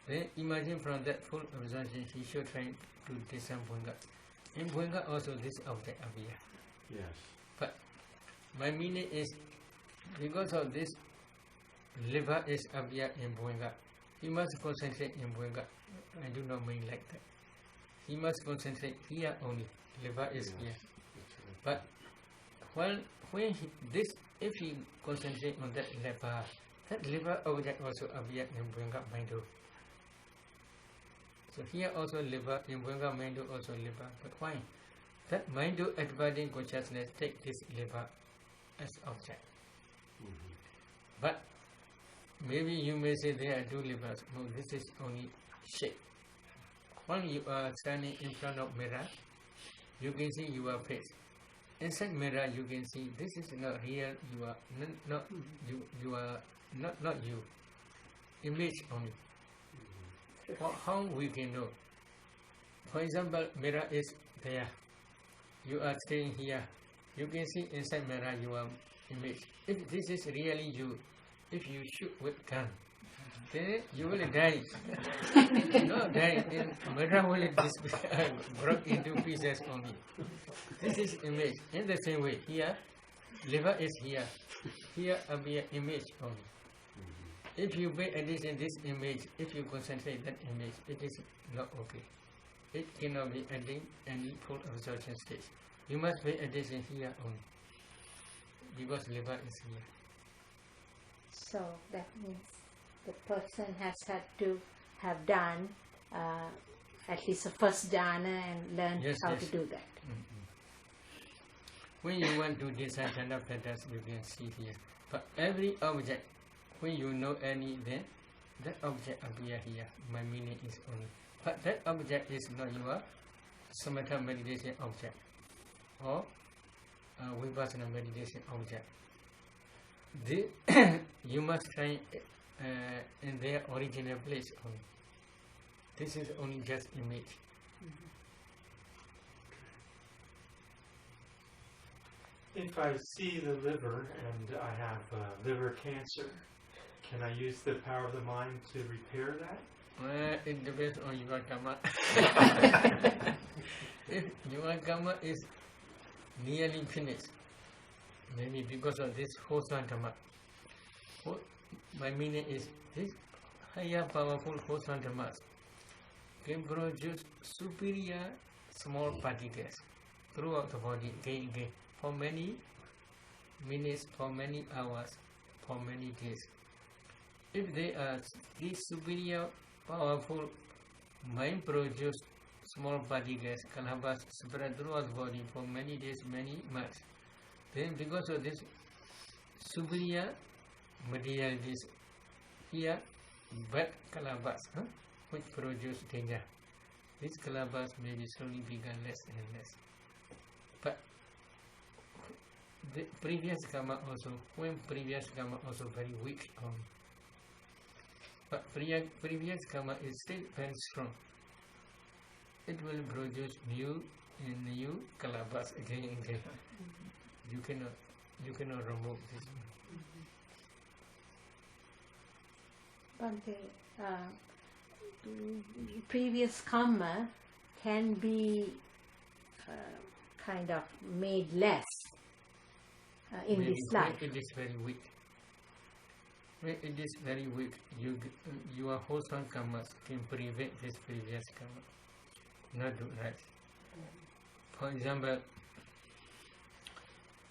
then imagine from that full absorption he should try to descend Bhunga. In Bhunga also this object appear. Yes. But my meaning is, because of this liver is appear in Bhunga, he must concentrate in Bhunga. I do not mean like that. He must concentrate here only. Liver is here. But when if he concentrate on that liver object also appear in Bhunga Mindu. So here also liver, in Bhunga Mindu also liver. But why? That Mindu adverting consciousness take this liver as object. But maybe you may say there are two livers. No, this is only shape. When you are standing in front of mirror, you can see your face. Inside mirror, you can see this is not real. You are not you. You are not you. Image only. How we can know? For example, mirror is there. You are staying here. You can see inside mirror your image. If this is really you, if you shoot with gun, then you will die. No, die. In mirror will broke into pieces only. This is image. In the same way, here, liver is here. Here appear image only. If you pay attention this image, if you concentrate that image, it is not okay. It cannot be adding any full absorption stage. You must pay attention here only, because liver is here. So that means the person has had to have done at least the first jhana and learn how to do that. When you want to decide Chanda Petas, you can see here. But every object, when you know any, then that object appear here. My meaning is only. But that object is not your samatha meditation object or vipassana meditation object. You must try in their original place only. This is only just image. If I see the liver and I have liver cancer, can I use the power of the mind to repair that? It depends on your karma. If your karma is nearly finished, maybe because of this Hosantama. My meaning is this higher powerful Hosantamas can produce superior small particles throughout the body again for many minutes, for many hours, for many days. If they are these superior powerful mind produced small particles, kalabas spread throughout the body for many days, many months, then because of this superior materialities here, bad kalabas, which produce danger, these kalabas may be slowly become less and less. But the previous karma also, when previous karma also very weak but previous karma is still very strong, it will produce new and new kalabas again and again. You cannot remove this. But the previous karma can be kind of made less in Maybe this life. it is very weak. when it is very weak, your wholesome karmas can prevent this previous karma not to rise. For example,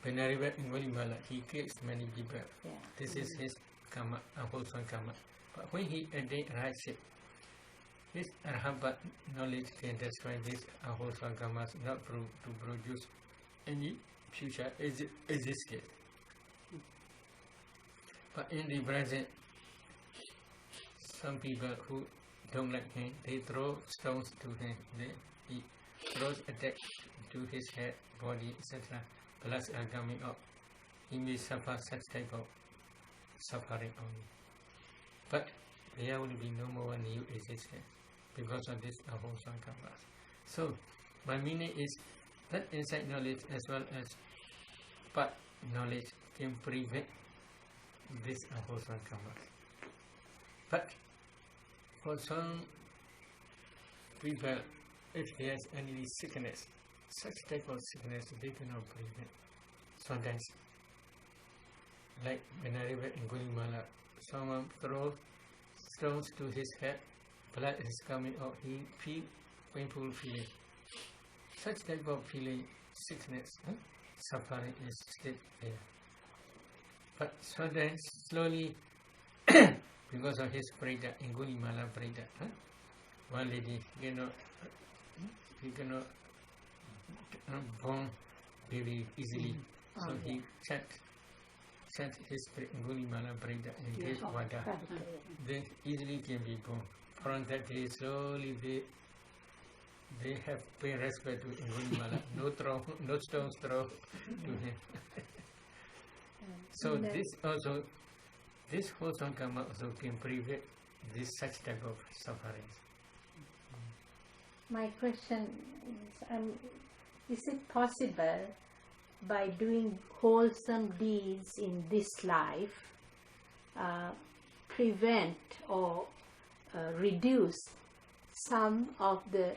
Venerable Angulimala, he kills many people. Yeah. This is his karma, unwholesome karma. But when he rises it, his arhat knowledge can destroy this unwholesome karmas, not to produce any future existence. But in the present, some people who don't like him, they throw stones to him. He throws attacks to his head, body, etc. Blood are coming up. He may suffer such type of suffering only. But there will be no more new existence because of this unwholesome karmas. So, my meaning is that insight knowledge as well as part knowledge can prevent this unwholesome karmas. But for some people, if there is any sickness, such type of sickness they cannot prevent. Sometimes, like Venerable Angulimala, someone throws stones to his head, blood is coming out, he feels painful feeling. Such type of feeling, sickness, suffering is still there. But sometimes, slowly, because of his prida, Angulimala prida, one lady he cannot born very easily. So he chant his Angulimala prida and gave water. Then easily can be born. From that day, slowly they have paid respect to Angulimala. No stones thrown to him. So this wholesome karma also can prevent this such type of sufferings. My question is it possible by doing wholesome deeds in this life prevent or reduce some of the,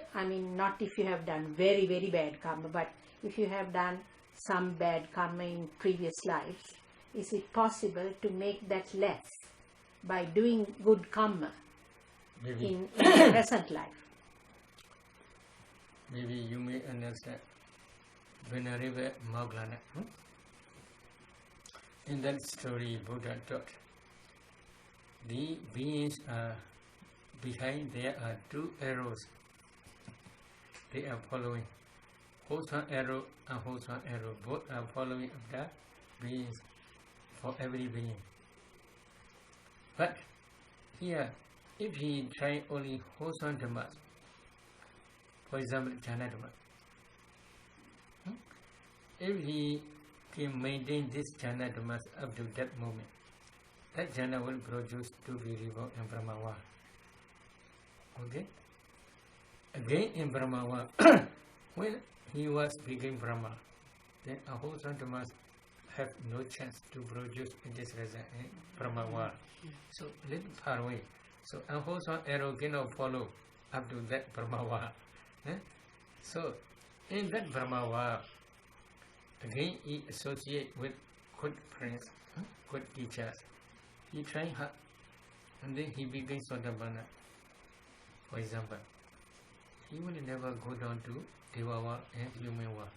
not if you have done very, very bad karma, but if you have done some bad karma in previous lives, is it possible to make that less by doing good karma in the present life? Maybe you may understand Venerable Moggallana. In that story, Buddha taught the beings are behind. There are two arrows. They are following. Wholesome arrow and wholesome arrow. Both are following the beings for every being. But here, if he try only wholesome dhammas, for example, jhana dhamma, if he can maintain this jhana dhammas up to that moment, that jhana will produce to be reborn in Brahmawa. Okay? Again in Brahmawa, when he was became Brahma, then a wholesome dhammas have no chance to produce in this result in Brahmawa. So little far away. So unwholesome arrow cannot follow up to that Brahmawa. So in that Brahmawa, again he associate with good friends, good teachers. He try hard, and then he becomes Sotapanna. For example, he will never go down to Devawa and human world.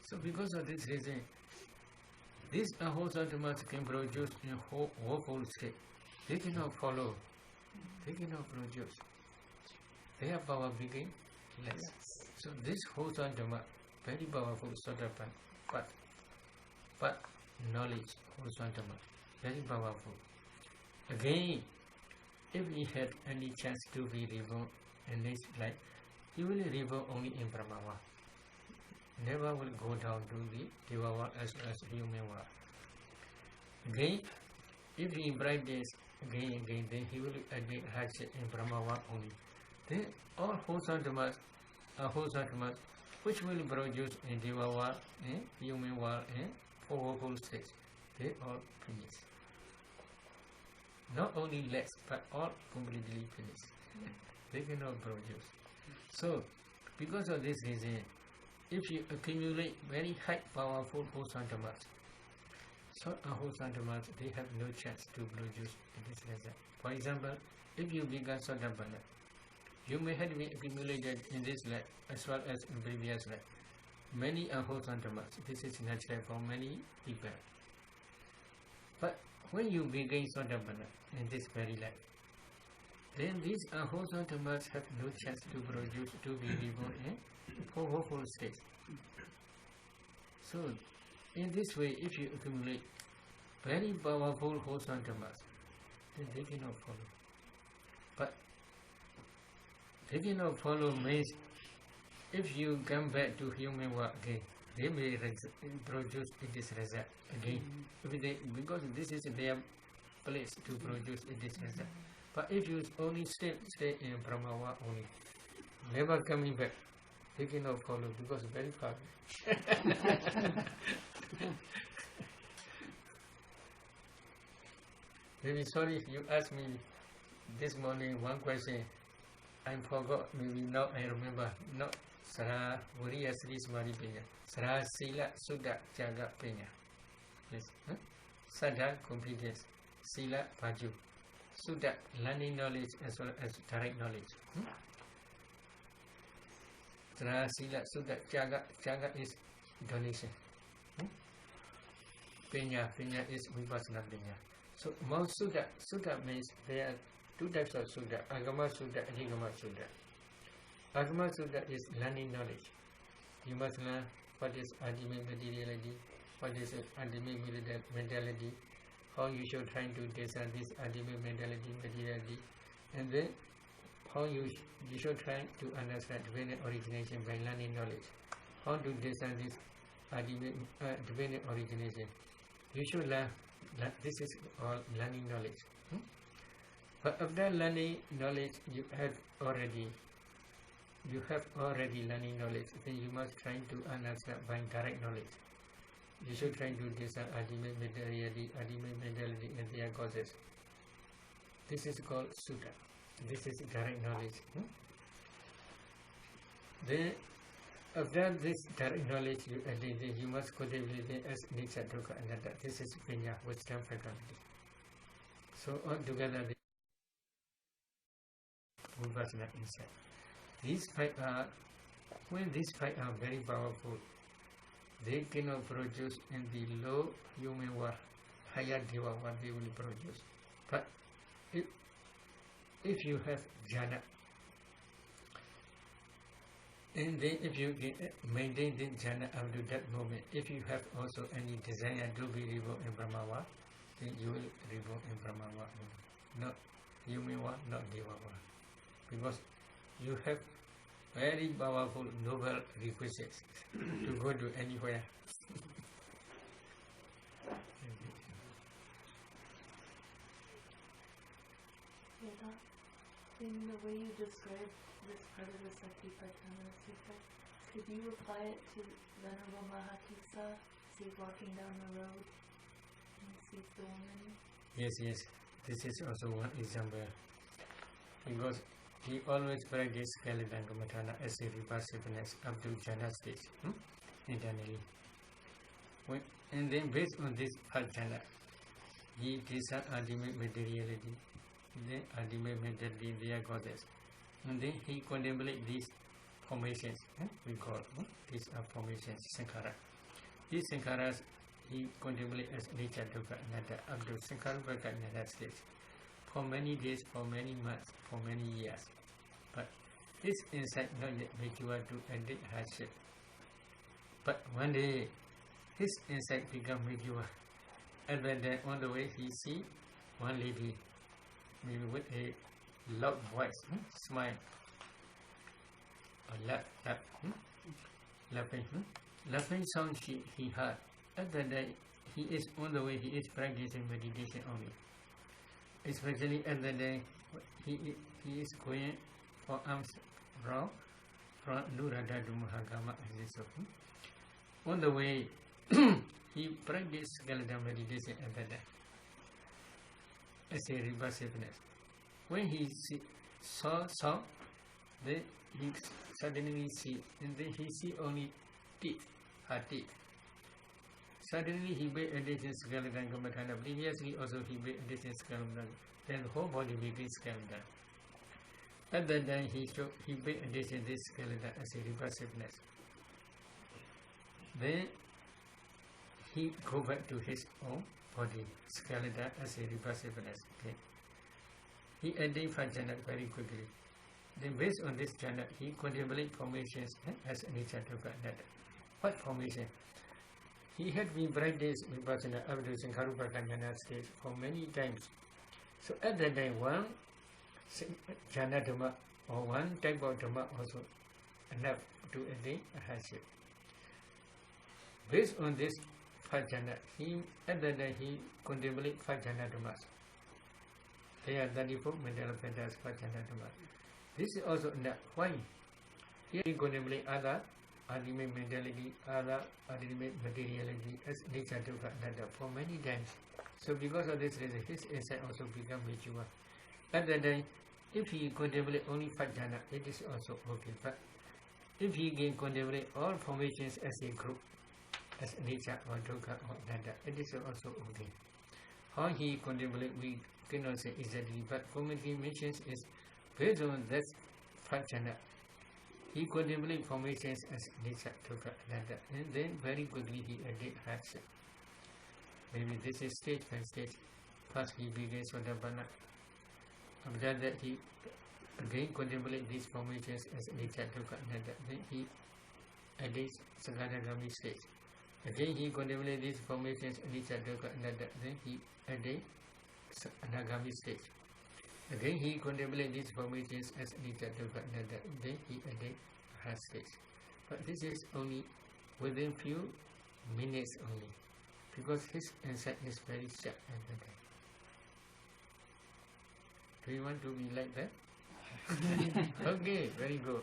So because of this reason, these unwholesome dhammas can produce in a woeful state. They cannot follow. They cannot produce. Their power begin less. So this wholesome dhamma, very powerful Sotapanna, but knowledge, wholesome dhamma, very powerful. Again, if he had any chance to be reborn in this life, he will reborn only in Brahmawa. Never will go down to the Devawa as human world. Again, if he bright days again, then he will again hardship in Brahmawa only. Then all wholesome dhammas are wholesome dhammas which will produce in Devawa, human world, four woeful states. They all finish. Not only less, but all completely finished. They cannot produce. So, because of this reason, if you accumulate very high powerful wholesome dhammas, So unwholesome dharmas, they have no chance to produce this result. For example, if you become Sotapanna, you may have been accumulated in this life as well as in previous life. Many unwholesome dharmas. This is natural for many people. But when you become Sotapanna in this very life, then these unwholesome dharmas have no chance to produce, to be reborn in powerful states. So, in this way, if you accumulate very powerful wholesome dharmas, then they cannot follow. But they cannot follow means if you come back to human world again, they may produce this result again. Because this is their place to produce this result. But if you only stay in Brahmawa only, never coming back, they cannot follow because very far. Maybe sorry if you ask me this morning one question. I forgot, maybe now I remember. Not Sara Vuriya Sri Samadhi Penya. Sara Sila Sudha Jaga Penya. Yes. Sada competence. Sila Baju. Sudha learning knowledge as well as direct knowledge. Sara Sila Sudha Jaga is donation. Penya is Vipassana Penya. So most Sudha means there are two types of Sudha, Agama Sudha and Nigama Sudha. Agama Sudha is learning knowledge. You must learn what is ultimate materiality, what is ultimate mentality, how you should try to discern this ultimate mentality, materiality, and then how you should try to understand dependent origination by learning knowledge. How to discern this ultimate dependent origination. You should learn. This is all learning knowledge. But after learning knowledge, you have already learning knowledge. Then you must try to understand by direct knowledge. You should try to discern ultimate materiality, ultimate mentality, and their causes. This is called Sutta. This is direct knowledge. Then after this direct knowledge you must contemplate it as nature, dukkha, anatta. This is Penya, wisdom faculty. So altogether, Vipassana insight. These five are, when these five are very powerful, they cannot produce in the low human world, higher deva what they will produce. But if you have jhana, and then if you maintain the jhana up to that moment, if you have also any desire to be reborn in Brahmawa, then you will reborn in Brahmawa, not human world, not deva world. Because you have very powerful noble requisites to go to anywhere. In the way you describe this part of the Satipatthana Sutta, could you apply it to Venerable Mahakisa? See walking down the road and sees the woman? Yes. This is also one example. Because he always practiced Kalidangamatana as a repulsiveness up to jhana stage, internally. And then based on this jhana, he discerned ultimate materiality, then ultimate mentality, their causes. And then he contemplated these formations, we call these are formations, sankhara. These sankharas he contemplated as nature, dukkha, anatta, up to sankhara anatta stage. For many days, for many months, for many years. But this insight not yet mature to ended hardship. But one day, his insight become mature. And then on the way he see one lady, maybe with a loud voice, smile, or laughing sound he heard. At that day, he is on the way, he is practicing meditation only. Especially at the day he is going for alms from Nurada to Mahagama. On the way, he practiced Kalada meditation at that day as a repulsiveness. When he saw, then he suddenly see, and then he see only teeth, her teeth. Suddenly he made additional skeleton Kamatana. Previously also he made additional skeleton. Then the whole body became skeleton. At that time he made additional this skeleton as a repulsiveness. Then he go back to his own body, skeleton as a repulsiveness. Okay. He identified jhana very quickly. Then based on this jhana, he contemplated formations as anicca dukkha anatta. What formation? He had been practiced vipassana up to Sankharuppaka jhana stage for many times. So at that time, one jhana dhamma or one type of dhamma also enough to attain arhatship. Based on this five jhana, at that time he contemplated five jhana dhammas. They are 34 mental centers, five jhana dhammas. This is also enough. Why? Here he contemplates other ultimate mentality, other ultimate materiality as anicca dukkha anatta for many times. So because of this reason, his insight also become mature. At that time, if he contemplate only five jhana, it is also okay. But if he can contemplate all formations as a group, as anicca or dukkha or anatta, it is also okay. How he contemplate, we cannot say exactly, but commentary mentions is based on that five jhana. He contemplated formations as anicca, dukkha, anatta, and then very quickly he added hardship. Maybe this is stage by stage. First he began Sotapanna. After that he again contemplated these formations as anicca, dukkha, anatta. Then he added Sakadagami stage. Again he contemplated these formations anicca, dukkha, anatta. Then he added Anagami stage. Again he contemplated these formations as anicca, dukkha, anatta. Then he added Arhat stage. But this is only within few minutes only, because his insight is very sharp at the time. Do you want to be like that? Okay, very good.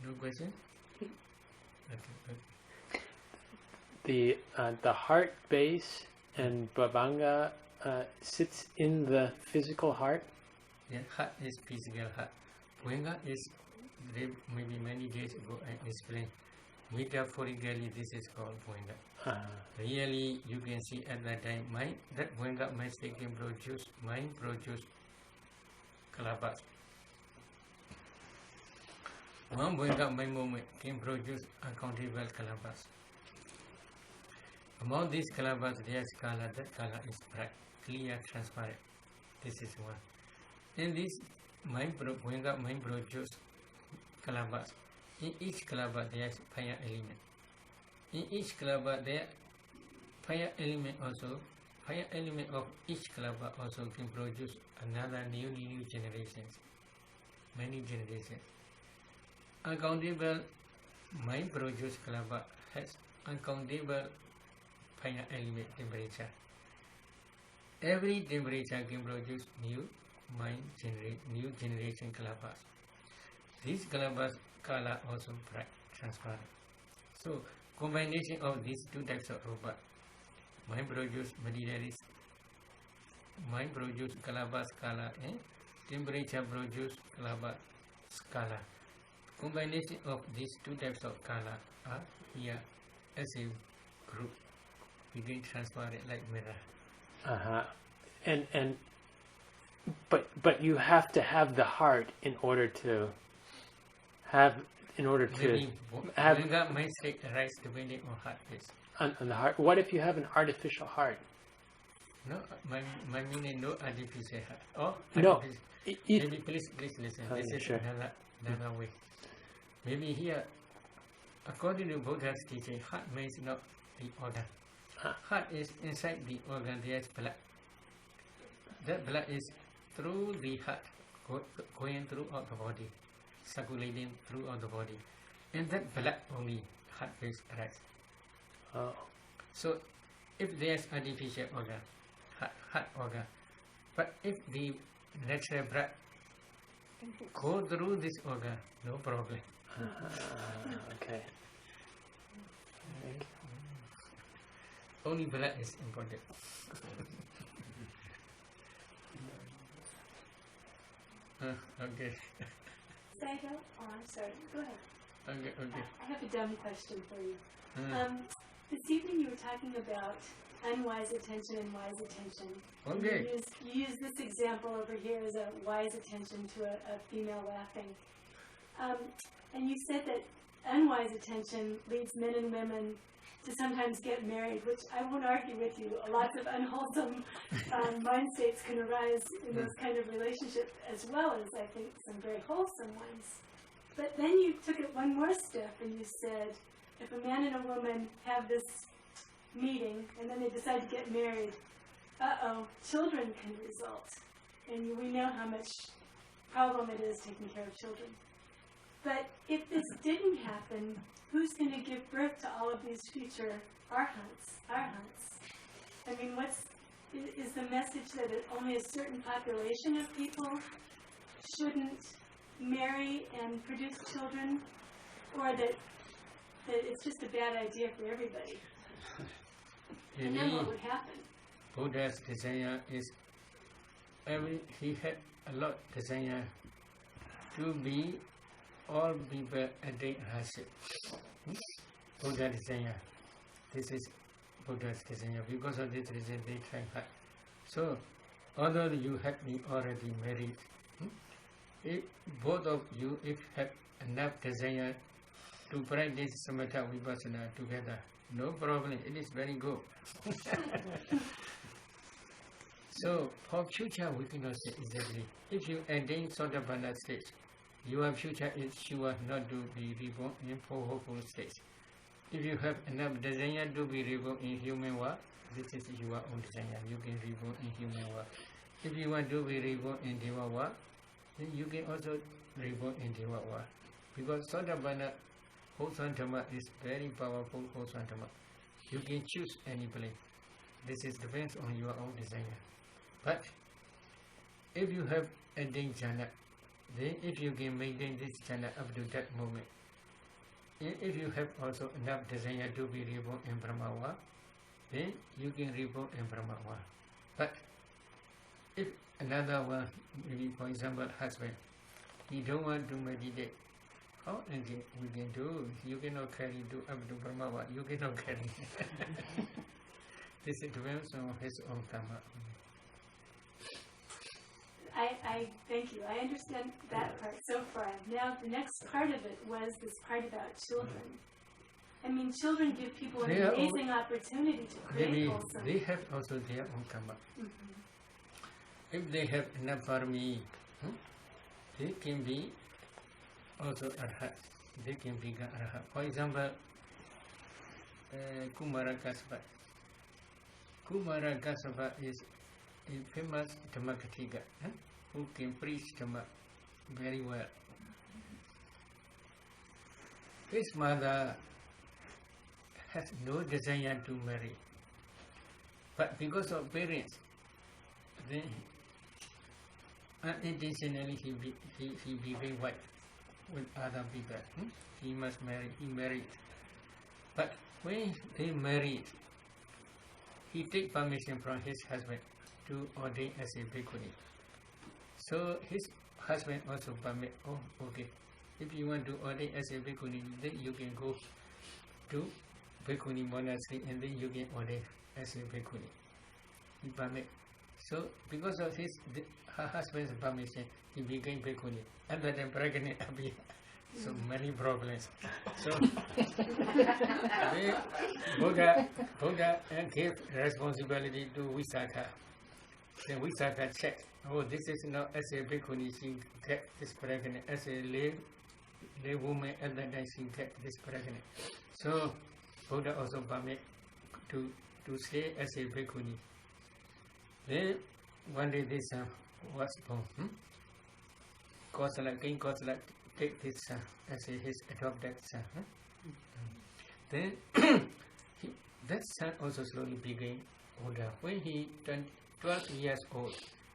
No question? Okay. The heart base and Bhavanga sits in the physical heart. Yeah, heart is physical heart. Bhavanga is, maybe many days ago I explained. Metaphorically, this is called Bhavanga. Really, you can see at that time, that Bhavanga mistake can produce, mind produce kalabas. One Bhavanga mind moment can produce uncountable kalabas. Among these kalabas, there is kala. That kala is bright, clear, transparent. This is one. And this Bhavanga mind produce kalabas. In each kalaba there is fire element. In each kalaba there fire element also. Fire element of each kalaba also can produce another new generations. Many generations. Uncountable mind produced kalaba has uncountable fire element temperature. Every temperature can produce new generation kalabas. These kalabas kala also bright, transparent. So combination of these two types of rupa, mind produced materialist, mind produced kalabas kala, and temperature produced kalabas kala. Combination of these two types of kala are here as a group, became transparent like mirror. But you have to have the heart in order to have Bhavanga might rise depending on heart base. On the heart. What if you have an artificial heart? No, my meaning no artificial heart. Oh, no. Artificial. Maybe please listen. This is sure. another way. Maybe here, according to Buddha's teaching, heart means not the organ. Heart is inside the organ. There is blood. That blood is through the heart, going throughout the body, circulating throughout the body, and that blood only heart will arise. Oh. So, if there is artificial organ, heart organ, but if the natural blood go through this organ, no problem. Okay. Only blood is important. Okay. PaAukSayadaw? Oh, I'm sorry. Go ahead. Okay, okay. I have a dumb question for you. Hmm. This evening you were talking about unwise attention and wise attention. And Okay. you use this example over here as a wise attention to a female laughing. And you said that unwise attention leads men and women to sometimes get married, which I won't argue with you. Lots of unwholesome mind states can arise in those kind of relationships, as well as, I think, some very wholesome ones. But then you took it one more step and you said, if a man and a woman have this meeting and then they decide to get married, children can result. And we know how much problem it is taking care of children. But if this didn't happen, who's going to give birth to all of these future arhats? I mean, is the message that only a certain population of people shouldn't marry and produce children, or that it's just a bad idea for everybody? And then what would happen? Buddha's desire is he had a lot desire to be all people attain hardship. Buddha desire. This is Buddha's desire. Because of this reason they try hard. So, although you have been already married, if both of you have enough desire to practice samatha vipassana together, no problem. It is very good. So, for future we cannot say exactly. If you attain Sotapanna stage, your future is sure not to be reborn in four hopeful states. If you have enough desire to be reborn in human world, this is your own desire. You can reborn in human world. If you want to be reborn in Deva world, then you can also reborn in Deva world. Because Sotapanna wholesome dhamma is very powerful wholesome dhamma. You can choose any place. This is depends on your own desire. But if you have attained jhana, then if you can maintain this jhana up to that moment, if you have also enough desire to be reborn in Brahmawa, then you can reborn in Brahmawa. But if another one, maybe for example husband, he don't want to meditate, how again we can do? You cannot carry to up to Brahmawa, you cannot carry. This depends on his own karma. I thank you. I understand that part so far. Now the next part of it was this part about children. I mean, children give people an amazing opportunity to create wholesome. They have also their own karma. If they have enough parami, they can be also arhat. They can become arhat. For example, Kumara Kasapa. Kumara Kasapa is a famous Dhammakatiga who can preach Dhamma very well. His mother has no desire to marry, but because of parents, then unintentionally he became white with other people. He must marry. He married, but when they married, he take permission from his husband to ordain as a bhikkhuni. So his husband also permit. Oh, okay. If you want to ordain as a bhikkhuni, then you can go to bhikkhuni monastery and then you can ordain as a bhikkhuni. He permit. So because of her husband's permission, he became bhikkhuni. And then pregnant appeared. So many problems. So Buddha gave responsibility to Visakha. Then Visakha checked. Oh, this is not as a bhikkhuni, she get this pregnant. As a lay woman at that time, she get this pregnant. So Buddha also permit to stay as a bhikkhuni. Then one day this was born. King Kosala take this son as his adopted son. Then that son also slowly became older. When he turned 12 years old,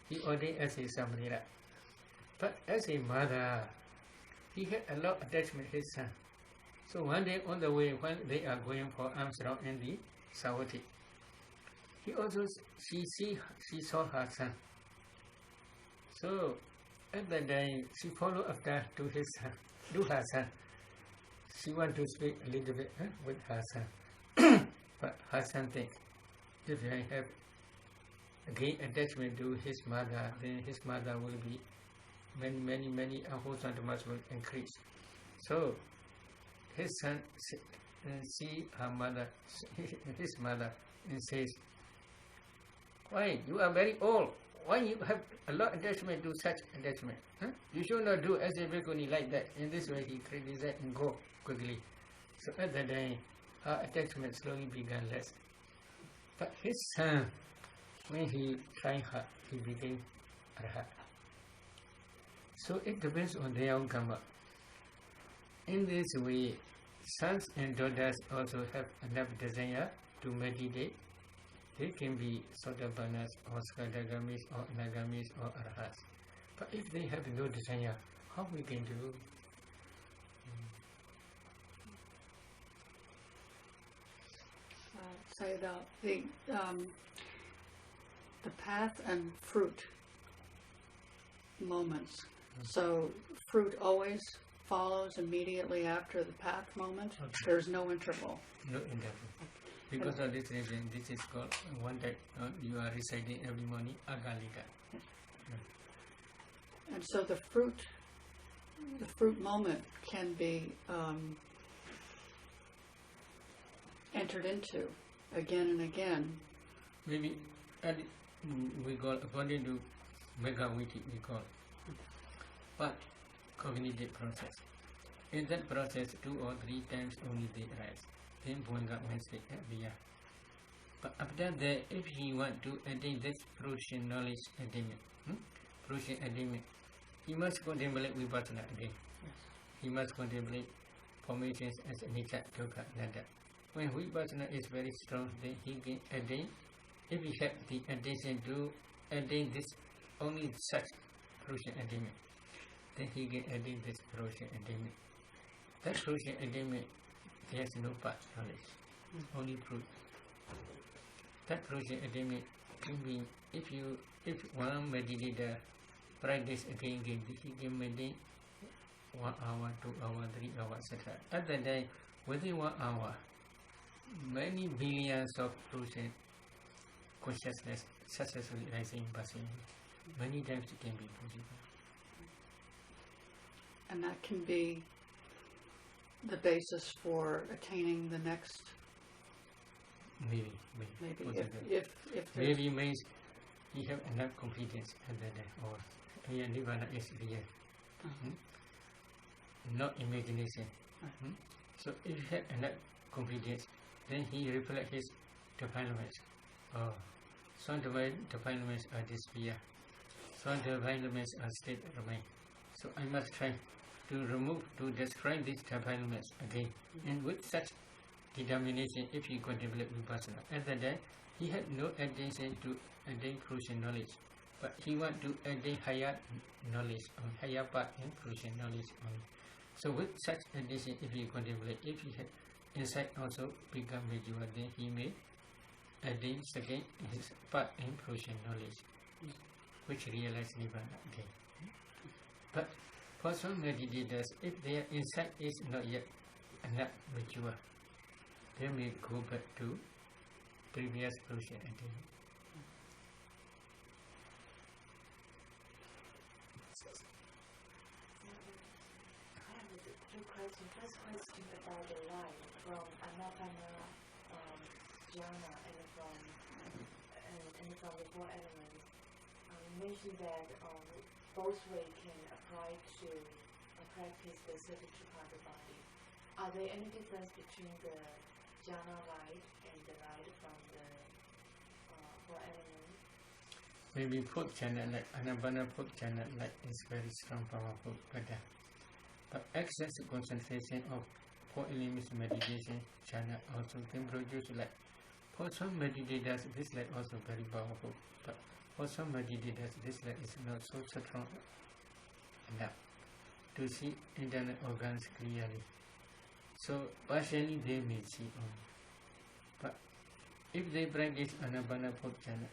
he ordained as a Samanera. But as a mother, he had a lot of attachment to his son. So one day on the way, when they are going for Amsterdam and the Sawati, she saw her son. So At that day, she followed after to his son, to her son. She want to speak a little bit with her son. But her son thinks, if I have again attachment to his mother, then his mother will be many unwholesome demands will increase. So his son see her mother, his mother, and says, "Why you are very old? Why you have a lot of attachment to such attachment? You should not do as a bhikkhuni like that." In this way, he criticized and go quickly. So at that day, her attachment slowly began less. But his son, when he tried her, he became arhat. So it depends on their own karma. In this way, sons and daughters also have enough desire to meditate. They can be Sotapannas or Skadagamis or Anagamis or Arhats. But if they have no desire, how we can do? Sayadaw, the path and fruit moments. So fruit always follows immediately after the path moment. Okay. There's no interval. No interval. Because of this reason, this is called one that you are reciting every morning, Agalika. And so the fruit moment can be entered into again and again. Maybe we call, according to Megawiti, we call but cognitive process. In that process, 2 or 3 times only they arise. Then Bhanga mistake every year. But after that, if he want to attain this Prussian knowledge attainment, he must contemplate Vipassana again. Yes. He must contemplate formations as anicca, dukkha, anatta. When Vipassana is very strong, then he can attain, if he have the attention to attain this, only such Prussian attainment, then he can attain this Prussian attainment. That Prussian attainment, there's no past knowledge, only truth. That Prussian attainment can be, if one meditator practice again, he can meditate 1 hour, 2 hours, 3 hours, etc. At that time, within 1 hour, many billions of Prussian consciousness successfully rising, passing. Many times it can be possible. And that can be the basis for attaining the next. Maybe Maybe if there's maybe means he have enough competence at that day, or Nirvana is real, not imagination. So if he have enough competence, then he reflect his defilements. Oh, some defilements are disappear, some defilements are still remain. So I must try to destroy these defilements again. And with such determination, if he contemplate Vipassana, at that time he had no attention to attain Prussian knowledge, but he want to attain higher knowledge, higher part in Prussian knowledge only. So with such attention, if he contemplate, if he had insight also become mature, then he may attain second his part in Prussian knowledge, which realize Nirvana again. But for some meditators, if their insight is not yet enough mature, they may go back to previous Prussian attainment. I have 2 questions. First question about the light from Anapana jhana and from the 4 elements. You mentioned that both ways can apply to practice the Sattva body. Are there any difference between the jhana light and the light from the 4 elements? Maybe fourth jhana light, Anapana fourth jhana light is very strong, powerful, but excess concentration of 4 elements meditation jhana also can produce light. For some meditators, this light also very powerful, but for some meditators, this light is not so strong enough to see internal organs clearly. So partially they may see only. But if they practice Anapana fourth jhana,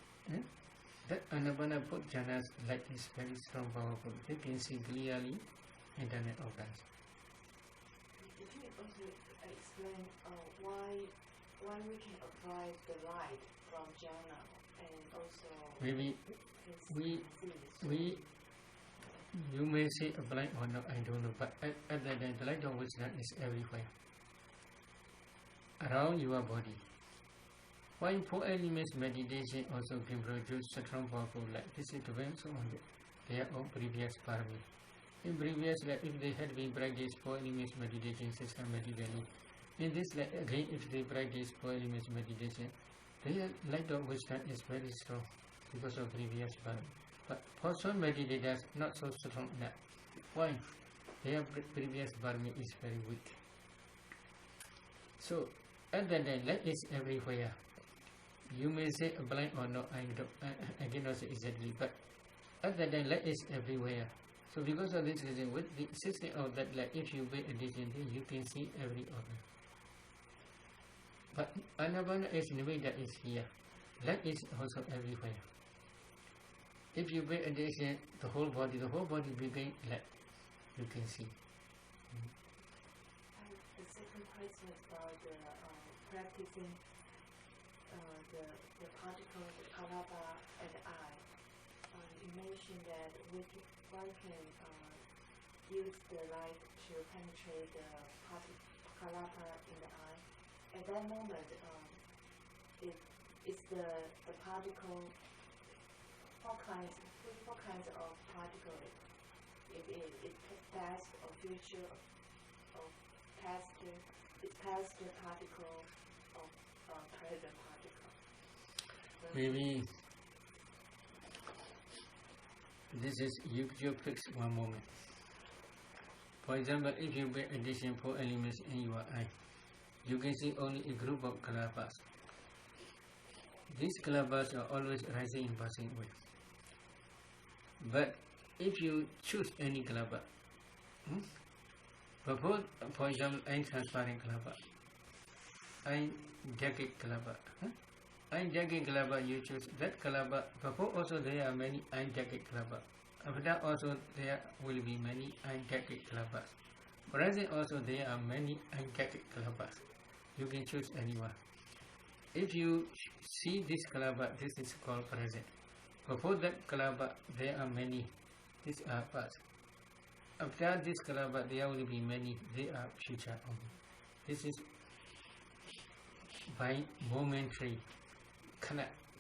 That Anapana put jhanas light is very strong, powerful. You can see clearly internet organs. Could you also explain why we can apply the light from jhana and also Maybe you may say apply or not, I don't know, but at the end, the light of wisdom is everywhere. Around your body. Why four elements meditation also can produce strong powerful light? This is depends on their own previous parami. In previous life, if they had been practiced four elements meditation systematically, in this life again, if they practice four elements meditation, their light of wisdom is very strong because of previous parami. But for some meditators, not so strong enough. Why? Their previous parami is very weak. So, at the end, light is everywhere. You may say blind or no, I cannot say exactly, but at the end, light is everywhere. So because of this reason, with the system of that light, if you pay attention, then you can see every organ. But Anapana is in a way that is here. Light is also everywhere. If you pay attention, the whole body became light. You can see. The second question is about practicing the particle, the kalapa and the eye. You mentioned that one can use the light to penetrate the kalapa in the eye. At that moment, it's the particle. What kinds of particle it is? It's past or future or past? It's past the particle of present particle. Maybe this is you fix one moment. For example, if you pay attention four elements in your eye, you can see only a group of kalapas. These kalapas are always rising and passing away. But if you choose any kalapa, for example, I'm transparent kalapa, I'm jagged kalapa. I'm jagged kalapa, you choose that kalapa. Before also there are many I'm jagged kalapa. After also there will be many I'm jagged kalapas. Present also there are many I'm jagged kalapas. You can choose anyone. If you see this kalapa, this is called present. Before that kalapa, there are many. These are past. After this kalapa, there will be many. They are future only. This is by momentary.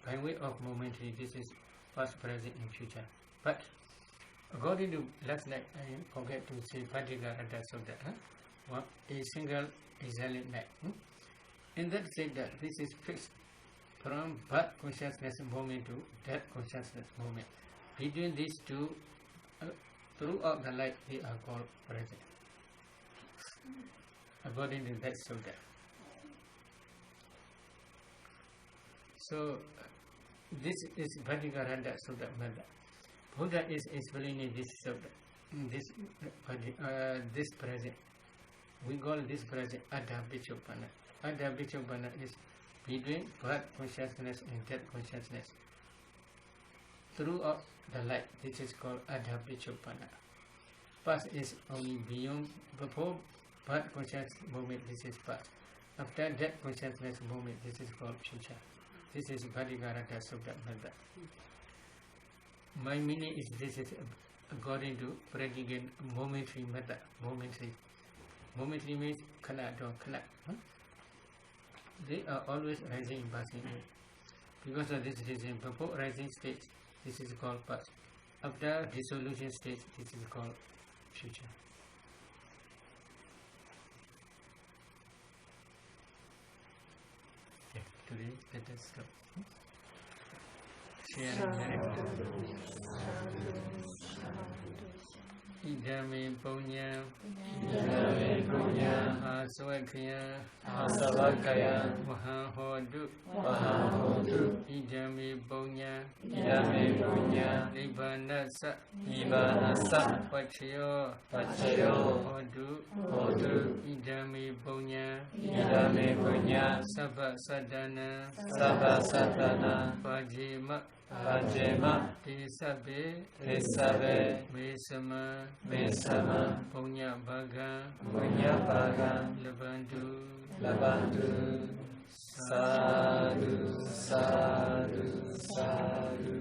By way of momentary, this is past, present, and future. But according to last night, I forget to say particular address of that. A single exhaled night. In that state, that this is fixed from birth consciousness moment to death consciousness moment. Between these two, throughout the life, they are called present. According to that Sutta. So, this is Bhattikaranta Sutta Mada. Buddha is explaining this Sutta, this present. We call this present Adha Vichopana. Adha Vichopana is between birth consciousness and death consciousness. Throughout the life, this is called Adha Vichopana. Past is only beyond, before birth consciousness moment, this is past. After death consciousness moment, this is called future. This is Bhattikaranta Sutta Mada. My meaning is this is according to practical momentary method. Momentary means kana or kana. They are always rising and passing away. Because of this reason, before rising stage, this is called past. After dissolution stage, this is called future. Yeah, today let us stop. Idame punya Asawakaya Mahahodu Idame punya Libanasa Pachayo Hodu Idame punya Sabha sadana Pajima Pajema Tisabe Tisabe Mesama Mesama Punya Baga Punya Baga Lebandu Labandu Sadhu Sadhu Sadhu